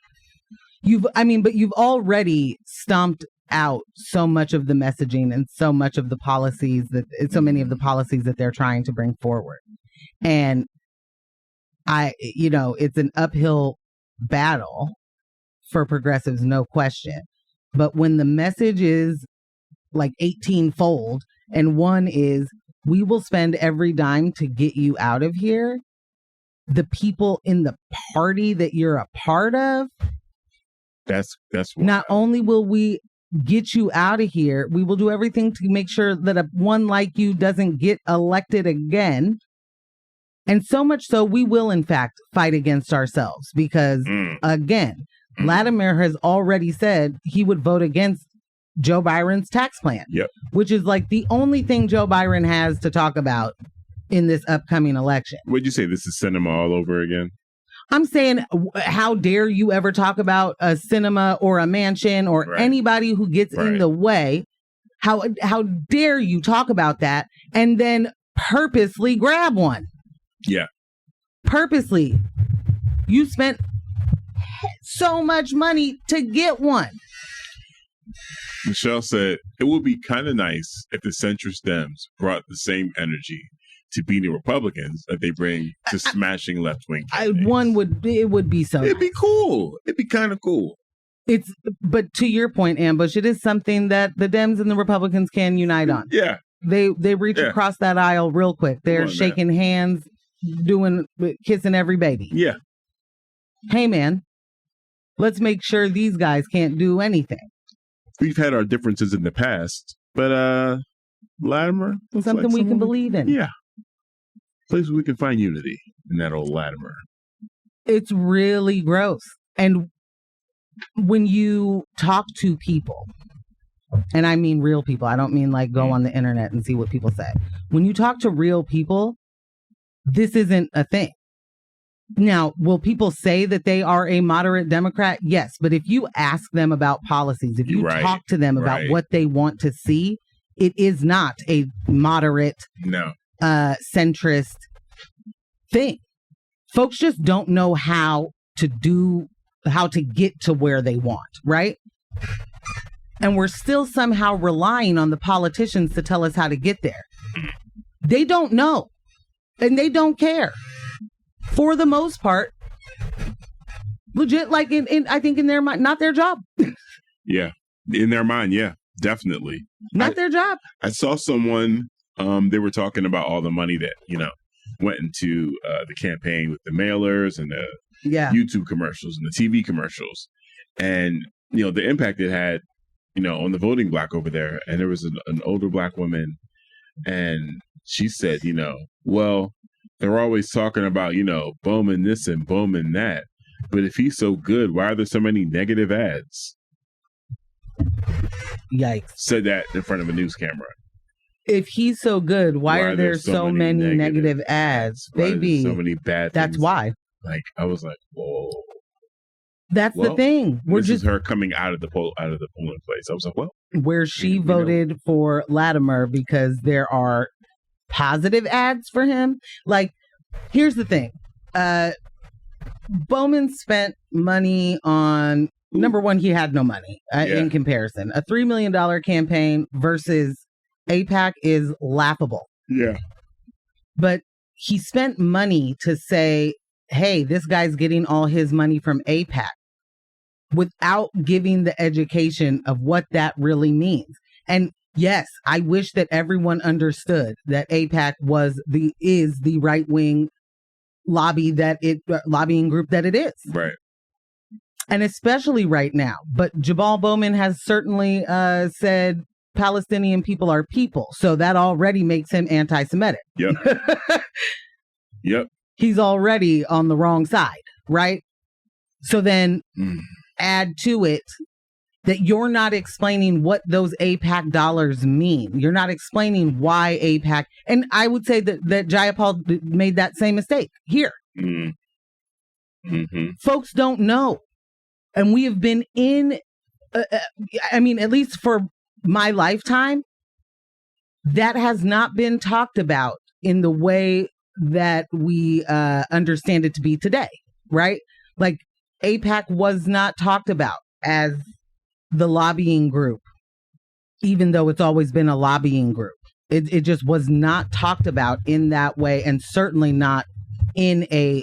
But you've already stomped out so much of the messaging and so much of the policies so many of the policies that they're trying to bring forward. And it's an uphill battle for progressives, no question. But when the message is like 18-fold, and one is, we will spend every dime to get you out of here, the people in the party that you're a part of, that's not only will we get you out of here, we will do everything to make sure that one like you doesn't get elected again. And so much so, we will in fact fight against ourselves, because again, Latimer has already said he would vote against Joe Byron's tax plan, which is like the only thing Joe Byron has to talk about in this upcoming election. Would you say this is cinema all over again? I'm saying, how dare you ever talk about a cinema or a mansion or anybody who gets in the way? How dare you talk about that and then purposely grab one? Yeah. Purposely. You spent so much money to get one. Michelle said, it would be kind of nice if the centrist Dems brought the same energy to beating Republicans that they bring to smashing left-wing candidates. It would be so It'd be cool. It'd be kind of cool. But to your point, Ambush, it is something that the Dems and the Republicans can unite on. Yeah. They reach across that aisle real quick. They're shaking hands, kissing every baby. Yeah. Hey, man, let's make sure these guys can't do anything. We've had our differences in the past, but Latimer, something we can believe in. Yeah. Place where we can find unity in that old Latimer. It's really gross. And when you talk to people, and I mean real people, I don't mean like go on the internet and see what people say. When you talk to real people, this isn't a thing. Now, will people say that they are a moderate Democrat? Yes. But if you ask them about policies, if you talk to them about what they want to see, it is not a moderate, centrist thing. Folks just don't know how to get to where they want, right? And we're still somehow relying on the politicians to tell us how to get there. They don't know. And they don't care. For the most part, legit, like I think in their mind, not their job. Yeah. In their mind, yeah, definitely. Not their job. I saw someone, they were talking about all the money that, went into the campaign with the mailers and the YouTube commercials and the TV commercials. And, the impact it had, on the voting block over there. And there was an older Black woman, and she said, well, they're always talking about, Bowman this and Bowman that. But if he's so good, why are there so many negative ads? Yikes. Said that in front of a news camera. If he's so good, why are there so many negative ads? Baby. So many bad things. That's why. Like, I was like, whoa. That's the thing. This is her coming out of the polling place. I was like, well. Where she voted for Latimer because there are positive ads for him. Like, here's the thing. Bowman spent money on, number one, he had no money in comparison. A $3 million campaign versus AIPAC is laughable. Yeah. But he spent money to say, hey, this guy's getting all his money from AIPAC without giving the education of what that really means. And yes, I wish that everyone understood that AIPAC is the right wing lobbying group that it is. Right. And especially right now. But Jabal Bowman has certainly said Palestinian people are people. So that already makes him anti-Semitic. Yep. Yep. He's already on the wrong side, right? So then add to it that you're not explaining what those AIPAC dollars mean. You're not explaining why AIPAC. And I would say that Jayapal made that same mistake here. Mm-hmm. Folks don't know. And we have been in, at least for my lifetime, that has not been talked about in the way that we understand it to be today, right? Like AIPAC was not talked about as the lobbying group, even though it's always been a lobbying group. It just was not talked about in that way, and certainly not in a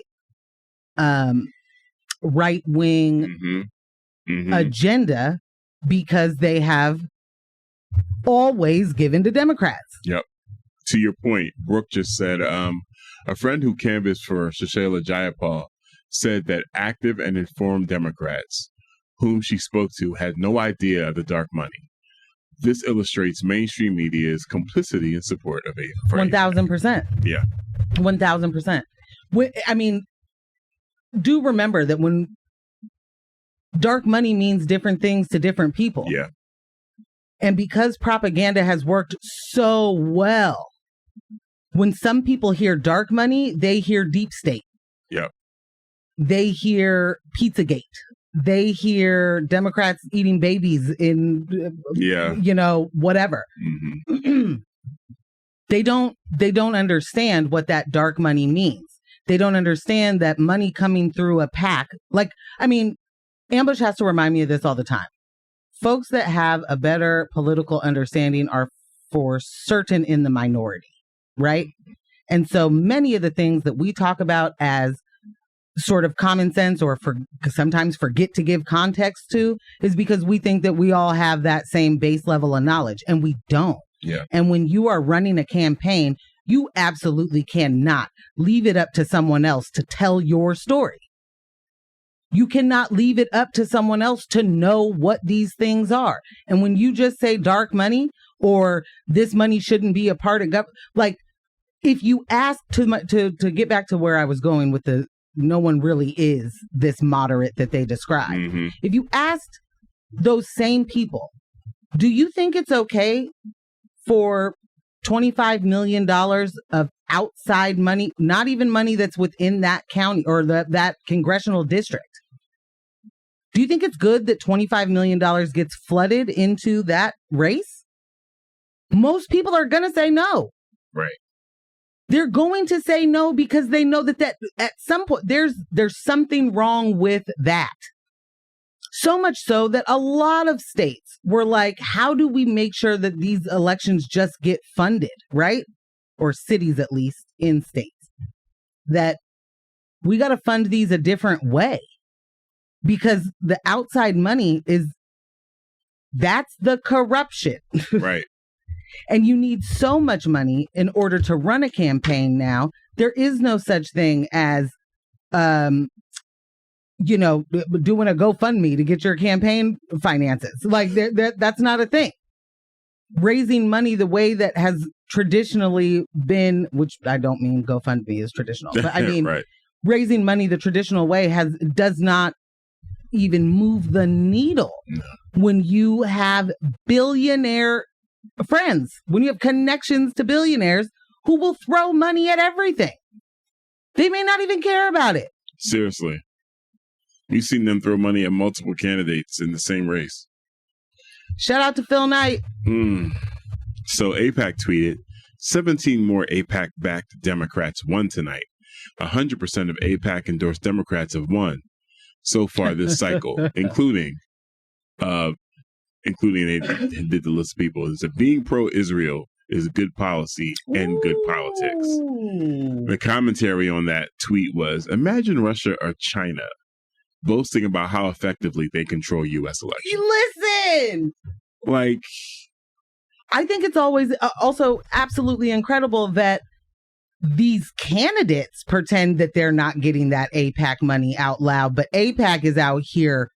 right-wing agenda, because they have always given to Democrats. Yep. To your point, Brooke just said, a friend who canvassed for Shoshela Jayapal said that active and informed Democrats whom she spoke to had no idea of the dark money. This illustrates mainstream media's complicity in support of AIPAC. 1,000%. Yeah. 1,000%. I mean, do remember that when dark money means different things to different people. Yeah. And because propaganda has worked so well, when some people hear dark money, they hear deep state. Yeah. They hear Pizzagate. They hear Democrats eating babies in, whatever. Mm-hmm. They don't understand what that dark money means. They don't understand that money coming through a PAC. Ambush has to remind me of this all the time. Folks that have a better political understanding are for certain in the minority, right? And so many of the things that we talk about as sort of common sense or sometimes forget to give context to is because we think that we all have that same base level of knowledge, and we don't. Yeah. And when you are running a campaign, you absolutely cannot leave it up to someone else to tell your story. You cannot leave it up to someone else to know what these things are. And when you just say dark money or this money shouldn't be a part of government, like if you ask to get back to where I was going with the no one really is this moderate that they describe. Mm-hmm. If you asked those same people, do you think it's okay for $25 million of outside money, not even money that's within that county or that congressional district? Do you think it's good that $25 million gets flooded into that race? Most people are going to say no. Right. They're going to say no because they know that at some point there's something wrong with that. So much so that a lot of states were like, how do we make sure that these elections just get funded, right? Or cities, at least in states, that we got to fund these a different way, because the outside money that's the corruption. Right. And you need so much money in order to run a campaign now. There is no such thing as, doing a GoFundMe to get your campaign finances. Like that's not a thing. Raising money the way that has traditionally been, which I don't mean GoFundMe is traditional, but I mean, right. Raising money the traditional way does not even move the needle. No. When you have billionaire friends, when you have connections to billionaires who will throw money at everything. They may not even care about it. Seriously. You've seen them throw money at multiple candidates in the same race. Shout out to Phil Knight. So AIPAC tweeted, 17 more AIPAC-backed Democrats won tonight. 100% of AIPAC-endorsed Democrats have won so far this cycle, including they did the list of people. It's being pro-Israel is good policy and good politics. The commentary on that tweet was, imagine Russia or China boasting about how effectively they control U.S. elections. Listen! Like, I think it's always also absolutely incredible that these candidates pretend that they're not getting that AIPAC money out loud, but AIPAC is out here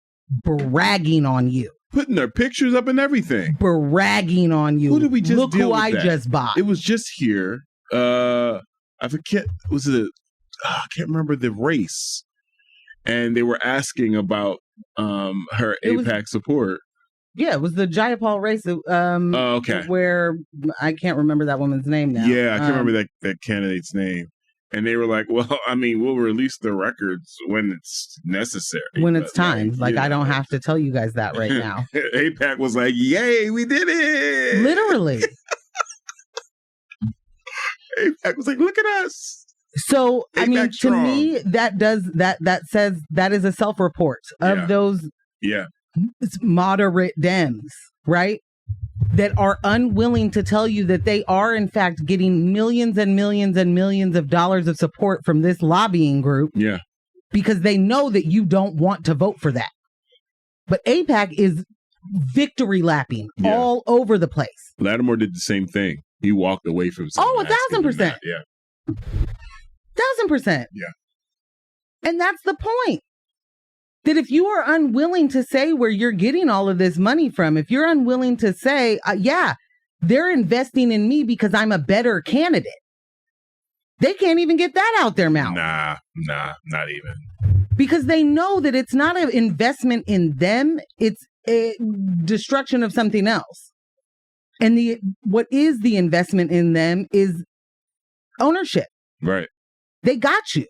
bragging on you. Putting their pictures up and everything. Bragging on you. Who did we just Look deal who with I that? just bought. It was just here. I forget. Was it? I can't remember the race. And they were asking about her AIPAC support. Yeah, it was the Jayapal race. Okay. Where I can't remember that woman's name now. Yeah, I can't remember that candidate's name. And they were like, well, I mean, we'll release the records when it's necessary. When it's time. I don't have to tell you guys that right now. APAC was like, yay, we did it. Literally. APAC was like, look at us. So, APAC I mean, strong. to me, that says that is a self-report of those moderate Dems, right? That are unwilling to tell you that they are, in fact, getting millions and millions and millions of dollars of support from this lobbying group. Yeah. Because they know that you don't want to vote for that. But APAC is victory lapping all over the place. Lattimore did the same thing. He walked away from Oh, 1,000%. Yeah. 1,000%. Yeah. And that's the point. That if you are unwilling to say where you're getting all of this money from, if you're unwilling to say, they're investing in me because I'm a better candidate, they can't even get that out their mouth. Nah, not even. Because they know that it's not an investment in them, it's a destruction of something else. And what is the investment in them is ownership. Right. They got you.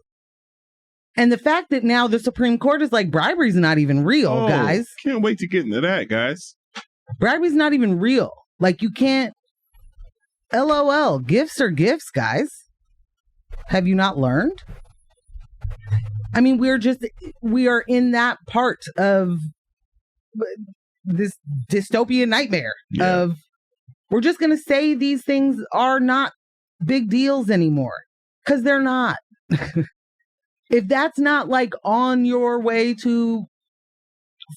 And the fact that now the Supreme Court is like, bribery's not even real, guys. Can't wait to get into that, guys. Bribery's not even real. Like, you can't. LOL. Gifts are gifts, guys. Have you not learned? I mean, we are in that part of this dystopian nightmare of we're just going to say these things are not big deals anymore. Because they're not. If that's not like on your way to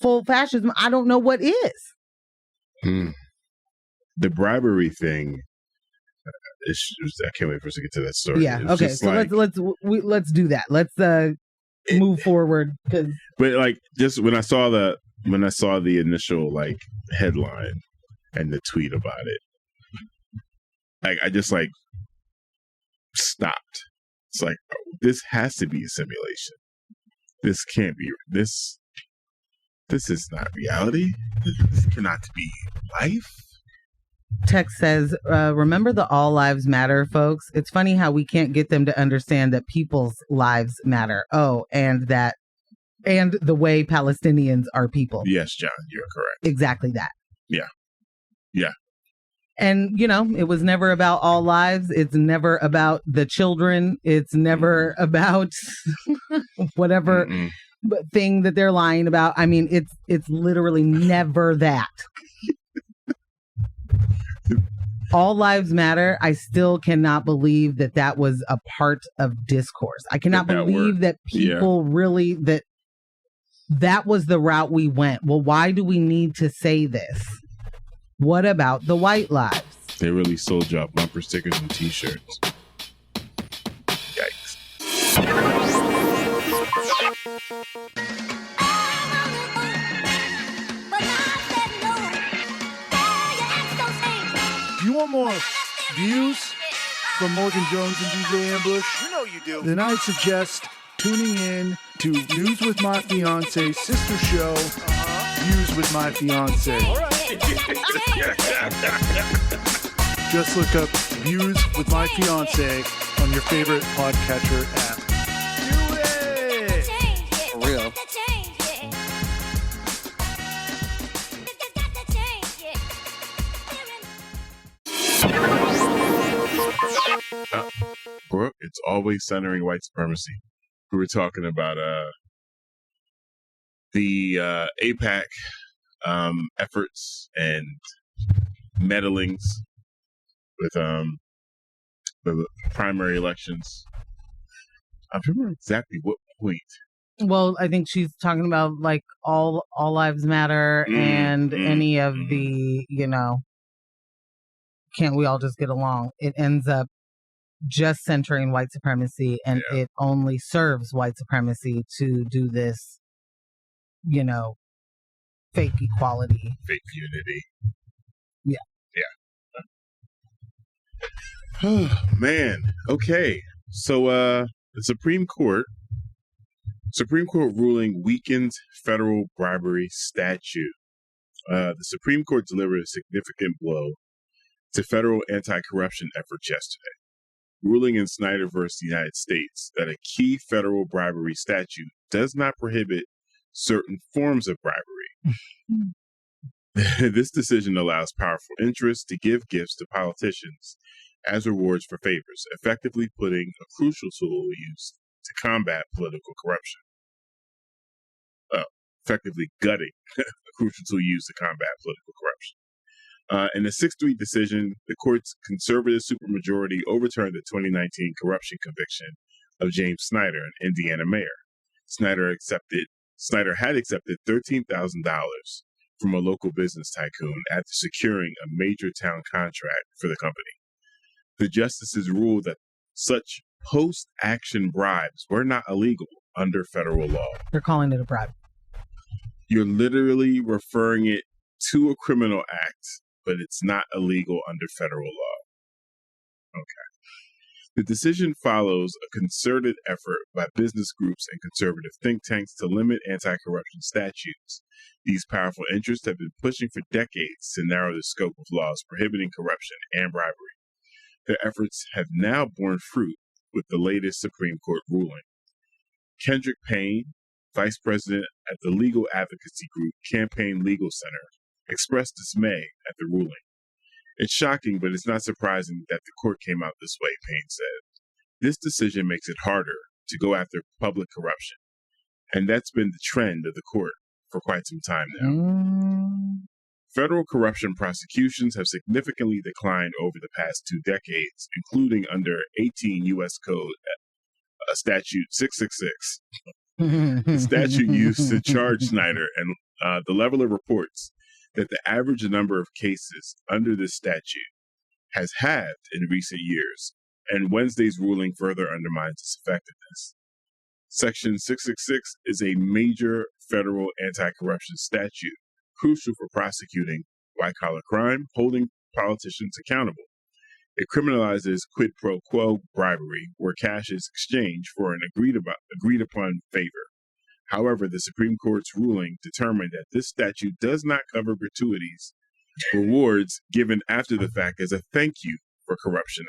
full fascism, I don't know what is. The bribery thing. I can't wait for us to get to that story. Yeah. Okay. So let's do that. Let's move forward. But like, just when I saw the initial like headline and the tweet about it, like I just like stopped. It's like, this has to be a simulation. This can't be. This is not reality. This cannot be life. Text says, remember the all lives matter, folks? It's funny how we can't get them to understand that people's lives matter. Oh, and the way Palestinians are people. Yes, John, you're correct. Exactly that. Yeah. Yeah. And, it was never about all lives. It's never about the children. It's never about whatever thing that they're lying about. I mean, it's literally never that. All lives matter. I still cannot believe that was a part of discourse. I cannot believe that people really, that was the route we went. Well, why do we need to say this? What about the white lives? They really sold you out bumper stickers and t-shirts. Yikes. You want more views from Morgan Jones and DJ Ambush? You know you do. Then I suggest tuning in to News with My Fiancé sister show, Views with My Fiancé. All right. Just look up Views with My Fiancé on your favorite podcatcher app. Do it! For real. Brooke, it's always centering white supremacy. We were talking about the APAC efforts and meddlings with the primary elections. I don't remember exactly what point. Well, I think she's talking about like all lives matter and any of the, can't we all just get along? It ends up just centering white supremacy, and it only serves white supremacy to do this, fake equality. Fake unity. Yeah. Yeah. Oh, man. Okay. So the Supreme Court ruling weakens federal bribery statute. The Supreme Court delivered a significant blow to federal anti-corruption efforts yesterday, ruling in Snyder v. United States that a key federal bribery statute does not prohibit certain forms of bribery. This decision allows powerful interests to give gifts to politicians as rewards for favors, effectively putting a crucial tool used to combat political corruption. Effectively gutting a crucial tool used to combat political corruption. In a 6-3 decision, the court's conservative supermajority overturned the 2019 corruption conviction of James Snyder, an Indiana mayor. Snyder had accepted $13,000 from a local business tycoon after securing a major town contract for the company. The justices ruled that such post-action bribes were not illegal under federal law. They're calling it a bribe. You're literally referring it to a criminal act, but it's not illegal under federal law. Okay. The decision follows a concerted effort by business groups and conservative think tanks to limit anti-corruption statutes. These powerful interests have been pushing for decades to narrow the scope of laws prohibiting corruption and bribery. Their efforts have now borne fruit with the latest Supreme Court ruling. Kendrick Payne, vice president at the legal advocacy group Campaign Legal Center, expressed dismay at the ruling. It's shocking, but it's not surprising that the court came out this way, Payne said. This decision makes it harder to go after public corruption, and that's been the trend of the court for quite some time now. Federal corruption prosecutions have significantly declined over the past 2 decades, including under 18 U.S. Code Statute 666. The statute used to charge Snyder, and the level of reports that the average number of cases under this statute has halved in recent years, and Wednesday's ruling further undermines its effectiveness. Section 666 is a major federal anti-corruption statute, crucial for prosecuting white-collar crime, holding politicians accountable. It criminalizes quid pro quo bribery, where cash is exchanged for an agreed-upon favor. However, the Supreme Court's ruling determined that this statute does not cover gratuities, rewards given after the fact as a thank you for corrupt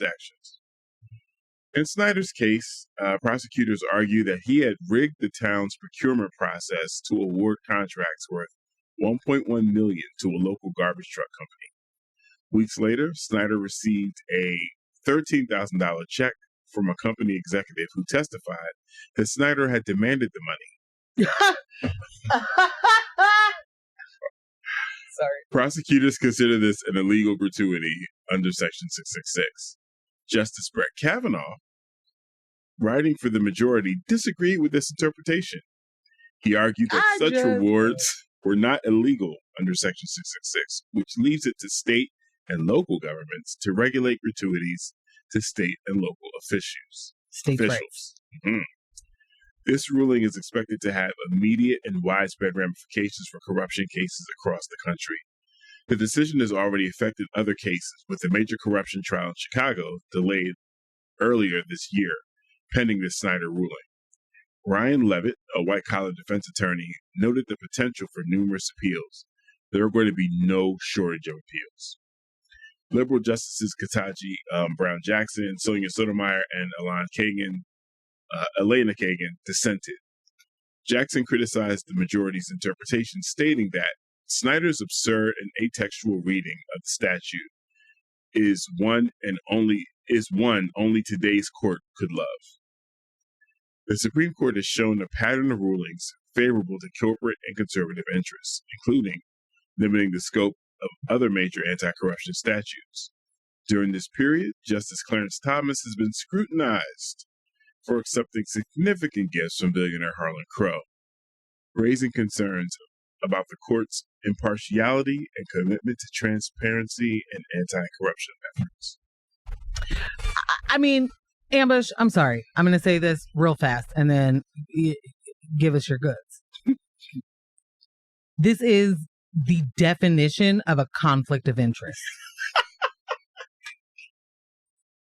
actions. In Snyder's case, prosecutors argue that he had rigged the town's procurement process to award contracts worth $1.1 million to a local garbage truck company. Weeks later, Snyder received a $13,000 check from a company executive who testified that Snyder had demanded the money. Sorry. Prosecutors consider this an illegal gratuity under Section 666. Justice Brett Kavanaugh, writing for the majority, disagreed with this interpretation. He argued that such rewards were not illegal under Section 666, which leaves it to state and local governments to regulate gratuities to state and local officials. Mm-hmm. This ruling is expected to have immediate and widespread ramifications for corruption cases across the country. The decision has already affected other cases, with a major corruption trial in Chicago delayed earlier this year, pending this Snyder ruling. Ryan Levitt, a white-collar defense attorney, noted the potential for numerous appeals. There are going to be no shortage of appeals. Liberal Justices Ketanji Brown Jackson, Sonia Sotomayor, and Elena Kagan dissented. Jackson criticized the majority's interpretation, stating that Snyder's absurd and atextual reading of the statute is one only today's court could love. The Supreme Court has shown a pattern of rulings favorable to corporate and conservative interests, including limiting the scope of other major anti-corruption statutes. During this period, Justice Clarence Thomas has been scrutinized for accepting significant gifts from billionaire Harlan Crow, raising concerns about the court's impartiality and commitment to transparency and anti-corruption efforts. I mean, Ambush, I'm sorry. I'm going to say this real fast and then give us your goods. This is the definition of a conflict of interest.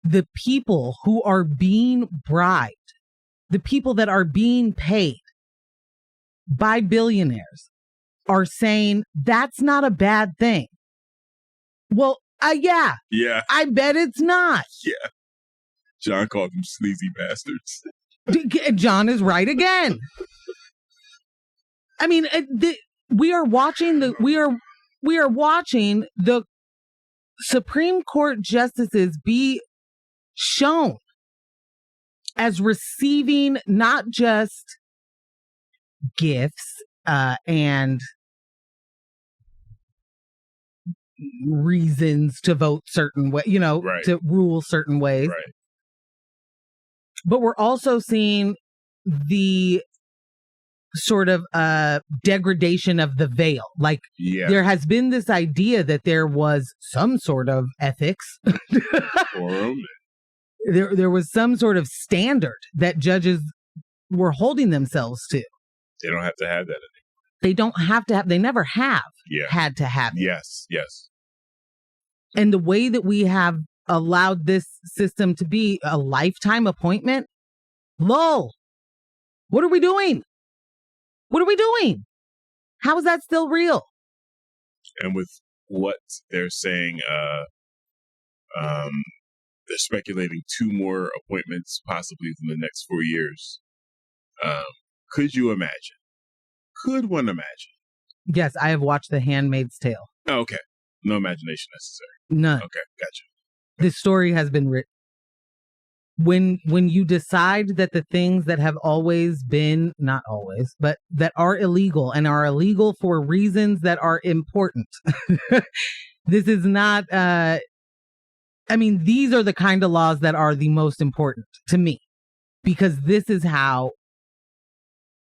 The people who are being bribed, the people that are being paid by billionaires are saying that's not a bad thing. Well, yeah. Yeah. I bet it's not. Yeah. John called them sleazy bastards. John is right again. I mean, we are watching the Supreme Court justices be shown as receiving not just gifts and reasons to vote certain way, right. to rule certain ways. Right. But we're also seeing the sort of degradation of the veil. Like, there has been this idea that there was some sort of ethics. There was some sort of standard that judges were holding themselves to. They don't have to have that anymore. They don't have to have, they never have had to have it. Yes. And the way that we have allowed this system to be a lifetime appointment, lol. What are we doing? What are we doing? How is that still real? And with what they're saying, they're speculating 2 more appointments possibly within the next 4 years. Could you imagine? Could one imagine? Yes, I have watched The Handmaid's Tale. Oh, okay. No imagination necessary. None. Okay, gotcha. The story has been written. When you decide that the things that have always been, not always, but that are illegal and are illegal for reasons that are important. This is not, these are the kind of laws that are the most important to me, because this is how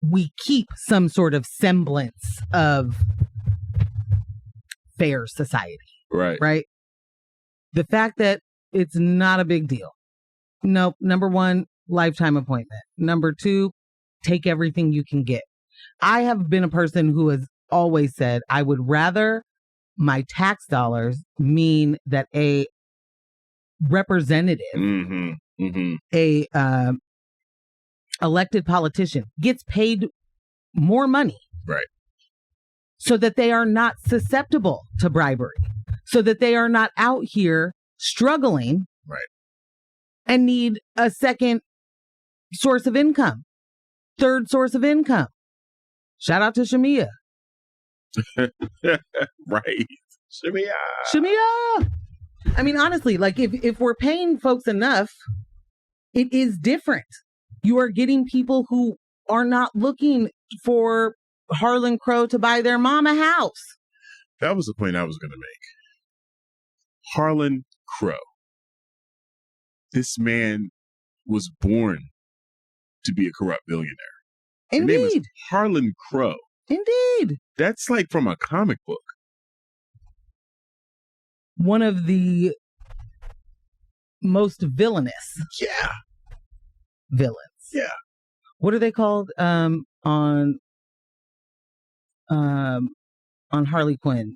we keep some sort of semblance of fair society. Right. The fact that it's not a big deal. Nope. Number 1, lifetime appointment. Number 2, take everything you can get. I have been a person who has always said I would rather my tax dollars mean that a representative, a elected politician gets paid more money. Right. So that they are not susceptible to bribery. So that they are not out here struggling. Right. And need a second source of income, third source of income. Shout out to Shamia. Right. Shamia. I mean, honestly, like if we're paying folks enough, it is different. You are getting people who are not looking for Harlan Crow to buy their mom a house. That was the point I was going to make. Harlan Crow. This man was born to be a corrupt billionaire. Indeed. His name is Harlan Crow. Indeed. That's like from a comic book. One of the most villainous. Yeah. Villains. Yeah. What are they called on Harley Quinn?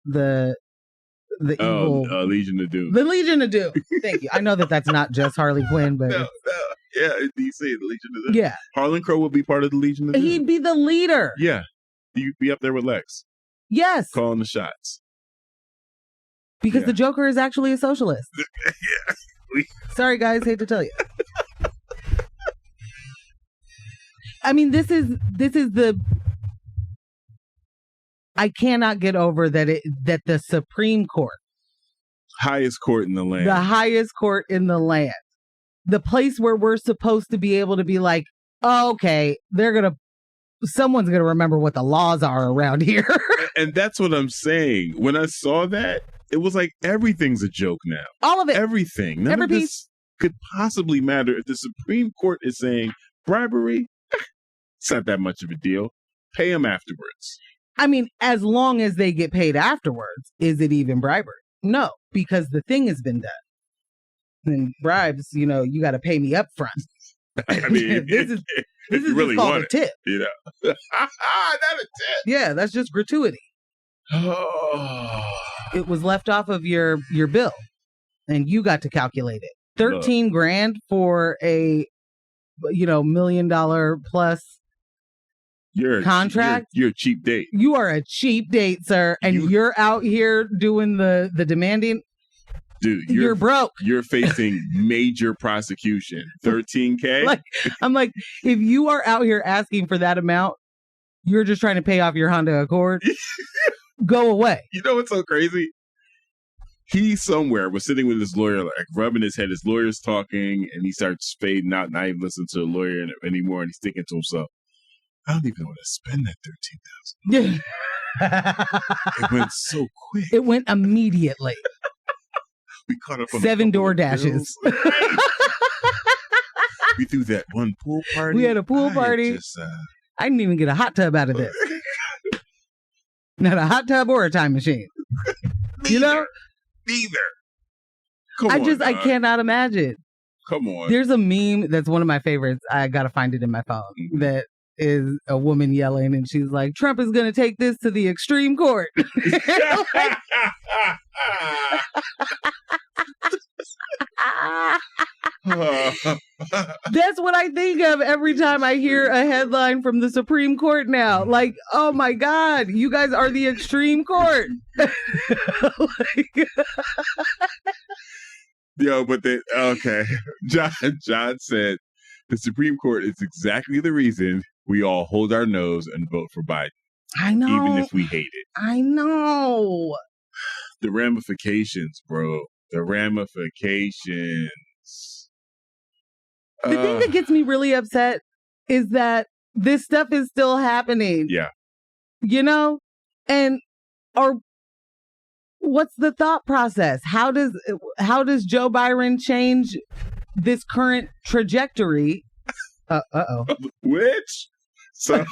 The evil Legion of Doom. The Legion of Doom. Thank you. I know that's not just Harley Quinn, but no. Yeah, DC, the Legion of Doom. Yeah. Harlan Crow would be part of the Legion of Doom. He'd be the leader. Yeah. He'd be up there with Lex. Yes. Calling the shots. Because the Joker is actually a socialist. Yeah. Sorry, guys. Hate to tell you. I mean, this is the. I cannot get over that the Supreme Court, highest court in the land, the place where we're supposed to be able to be like, oh, okay, someone's gonna remember what the laws are around here. And that's what I'm saying. When I saw that, it was like everything's a joke now. All of it, everything, none of this could possibly matter if the Supreme Court is saying bribery. It's not that much of a deal. Pay them afterwards. I mean, as long as they get paid afterwards, is it even bribery? No, because the thing has been done. And bribes, you got to pay me up front. I mean, this is really just called a tip. Not a tip. Yeah, that's just gratuity. Oh. It was left off of your bill, and you got to calculate it. $13,000 for a $1 million plus contract. You're a cheap date. You are a cheap date, sir, and you're out here doing the demanding. Dude, you're broke. You're facing major prosecution. $13K. I'm like, if you are out here asking for that amount, you're just trying to pay off your Honda Accord. Go away. You know what's so crazy? He somewhere was sitting with his lawyer, like rubbing his head. His lawyer's talking, and he starts fading out, not even listening to the lawyer anymore. And he's thinking to himself, I don't even want to spend that $13,000. It went so quick. It went immediately. We caught up on 7 door dashes. We threw that one pool party. We had a pool party. I didn't even get a hot tub out of this. Not a hot tub or a time machine. Neither. You know? Neither. I cannot imagine. Come on. There's a meme that's one of my favorites. I got to find it in my phone. That is a woman yelling, and she's like, Trump is going to take this to the extreme court. That's what I think of every time I hear a headline from the Supreme Court now. Like, oh my God, you guys are the extreme court. Yo, but okay. John said the Supreme Court is exactly the reason we all hold our nose and vote for Biden. I know. Even if we hate it. I know. The ramifications, bro. The ramifications. The thing that gets me really upset is that this stuff is still happening. Yeah. You know? And what's the thought process? How does Joe Biden change this current trajectory? Uh-oh. Which? So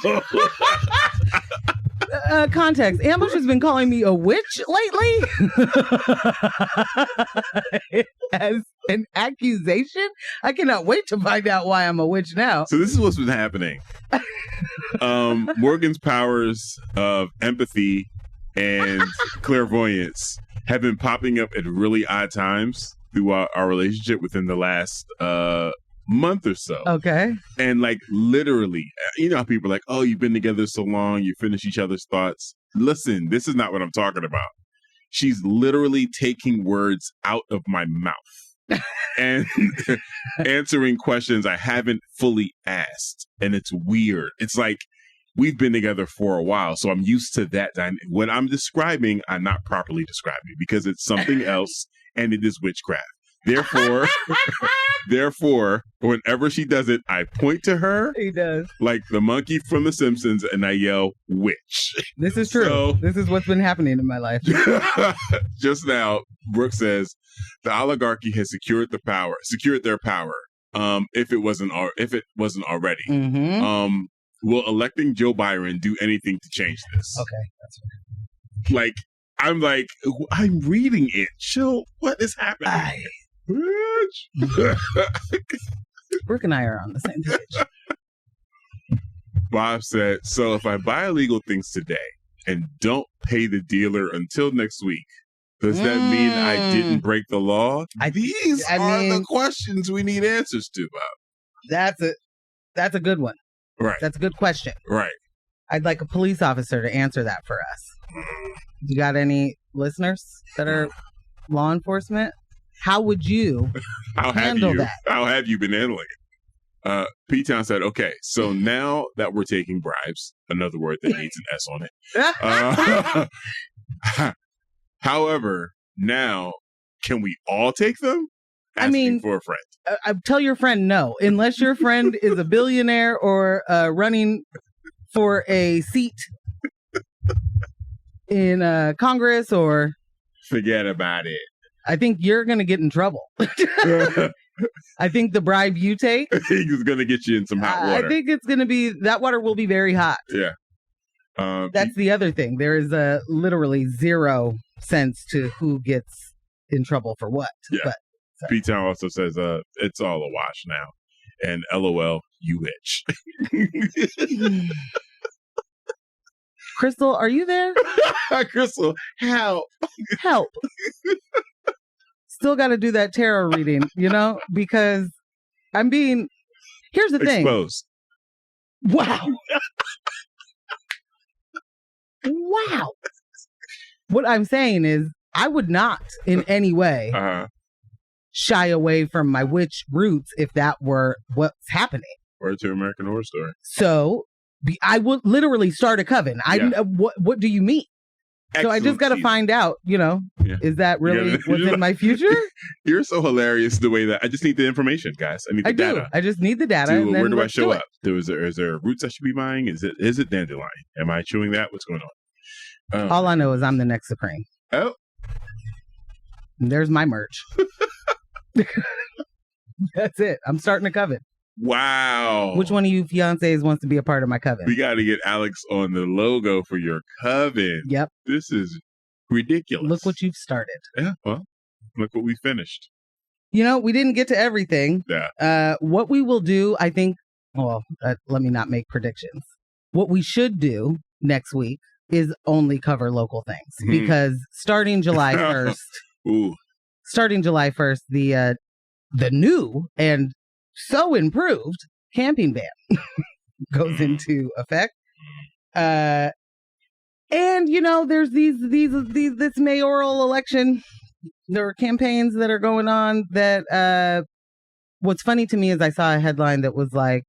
context. Ambush has been calling me a witch lately as an accusation. I cannot wait to find out why I'm a witch now. So this is what's been happening. Morgan's powers of empathy and clairvoyance have been popping up at really odd times throughout our relationship within the last month or so. Okay. And like literally, you know how people are like, oh, you've been together so long, you finish each other's thoughts. Listen, this is not what I'm talking about. She's literally taking words out of my mouth and answering questions I haven't fully asked. And it's weird. It's like we've been together for a while, so I'm used to that. What I'm describing, I'm not properly describing because it's something else and it is witchcraft. Therefore, whenever she does it, I point to her. He does. Like the monkey from The Simpsons, and I yell, witch. This is true. So, this is what's been happening in my life. Just now, Brooke says, the oligarchy has secured their power. If it wasn't already. Mm-hmm. Will electing Joe Biden do anything to change this? Okay, that's right. Like, I'm reading it. Chill. What is happening? Brooke and I are on the same page. Bob said, so if I buy illegal things today and don't pay the dealer until next week, does that mean I didn't break the law? These are the questions we need answers to, Bob. That's a good one. Right. That's a good question. Right. I'd like a police officer to answer that for us. You got any listeners that are law enforcement? How would you handle that? How have you been handling it? P-Town said, okay, so now that we're taking bribes, another word that needs an S on it. However, now, can we all take them? Asking for a friend. Tell your friend no, unless your friend is a billionaire or running for a seat in Congress or... Forget about it. I think you're going to get in trouble. I think the bribe you take is going to get you in some hot water. I think it's going to be, that water will be very hot. Yeah. That's the other thing. There is literally zero sense to who gets in trouble for what. Yeah. But P-Town also says it's all a wash now. And LOL, you itch. Crystal, are you there? Crystal, help. Help. Still got to do that tarot reading, because here's the thing. Exposed. Wow. Wow. What I'm saying is I would not in any way shy away from my witch roots if that were what's happening. Or to American Horror Story. So I would literally start a coven. What do you mean? Excellent. So I just got to find out, is that really what's in my future? You're so hilarious the way that I just need the information, guys. I need the data. I just need the data. And then where do I show up? Is there roots I should be buying? Is it dandelion? Am I chewing that? What's going on? All I know is I'm the next Supreme. Oh. And there's my merch. That's it. I'm starting a coven. Wow. Which one of you fiancés wants to be a part of my coven? We got to get Alex on the logo for your coven. Yep. This is ridiculous. Look what you've started. Yeah, well, look what we finished. We didn't get to everything. Yeah. What we will do, I think, let me not make predictions. What we should do next week is only cover local things. Because starting July 1st, the new and so improved camping ban goes into effect. And there's this mayoral election. There are campaigns that are going on that what's funny to me is I saw a headline that was like,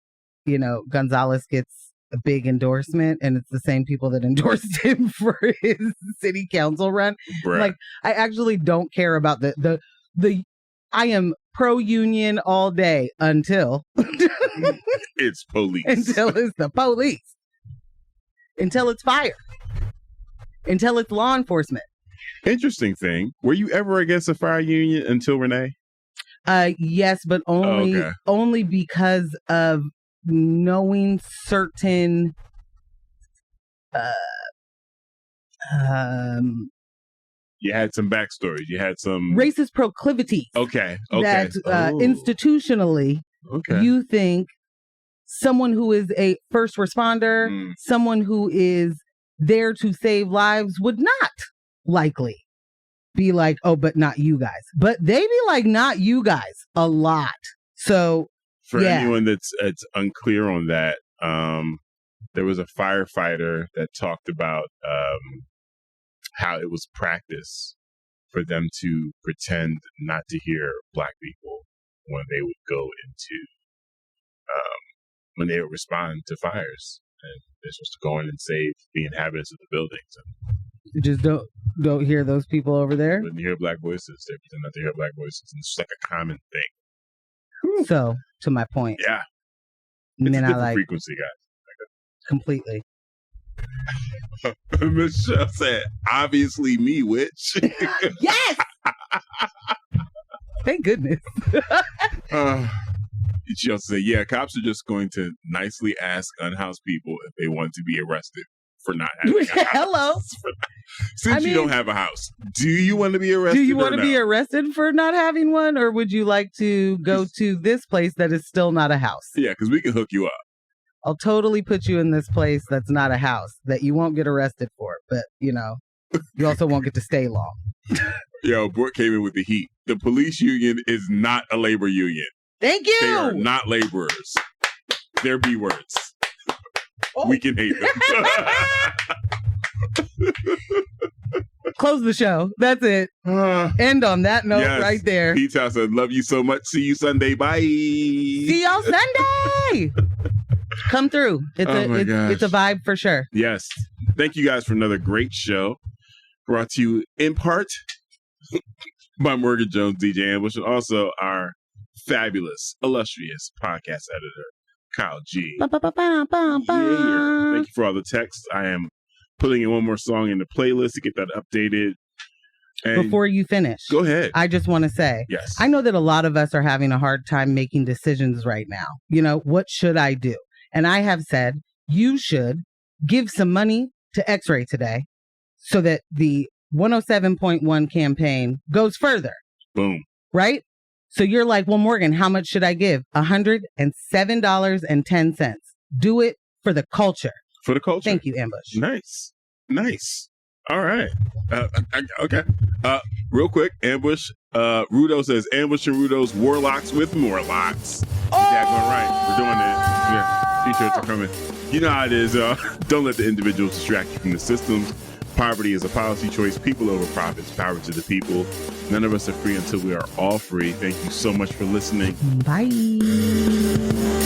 Gonzalez gets a big endorsement and it's the same people that endorsed him for his city council run. Bruh. Like, I actually don't care about the I am pro-union all day until it's police. Until it's the police. Until it's fire. Until it's law enforcement. Interesting thing. Were you ever against a fire union until Renee? Yes, but only because of knowing certain you had some backstories. You had some racist proclivities. Okay. That institutionally, you think someone who is a first responder, someone who is there to save lives would not likely be like, oh, but not you guys. But they be like, not you guys a lot. So for anyone that's unclear on that, there was a firefighter that talked about how it was practice for them to pretend not to hear Black people when they would go into, when they would respond to fires. And they're supposed to go in and save the inhabitants of the buildings. You just don't hear those people over there? When you hear Black voices, they pretend not to hear Black voices. And it's like a common thing. So, to my point. Yeah. And then I frequency, guys. Completely. Michelle said, obviously me, witch. Yes! Thank goodness. She also said, yeah, cops are just going to nicely ask unhoused people if they want to be arrested for not having a house. Hello. Since you don't have a house, do you want to be arrested? Do you want to be arrested for not having one? Or would you like to go to this place that is still not a house? Yeah, because we can hook you up. I'll totally put you in this place that's not a house that you won't get arrested for. But, you also won't get to stay long. Yo, Brooke came in with the heat. The police union is not a labor union. Thank you. They are not laborers. They're B words. Oh. We can hate them. Close the show. That's it. End on that note right there. Pete House said, love you so much. See you Sunday. Bye. See y'all Sunday. Come through. It's a vibe for sure. Yes. Thank you guys for another great show. Brought to you in part by Morgan Jones, DJ Ambush, and also our fabulous, illustrious podcast editor, Kyle G. Yeah. Thank you for all the texts. I am putting in one more song in the playlist to get that updated. And before you finish, go ahead. I just want to say, yes, I know that a lot of us are having a hard time making decisions right now. What should I do? And I have said, you should give some money to X-Ray today so that the 107.1 campaign goes further. Boom. Right? So you're like, well, Morgan, how much should I give? $107.10. Do it for the culture. For the culture. Thank you, Ambush. Nice. All right. Okay. Real quick, Ambush. Rudo says, Ambush and Rudo's Warlocks with Morlocks. Oh! Yeah, going right. We're doing it. Yeah. T-shirts are coming. You know how it is. Don't let the individuals distract you from the systems. Poverty is a policy choice. People over profits. Power to the people. None of us are free until we are all free. Thank you so much for listening. Bye.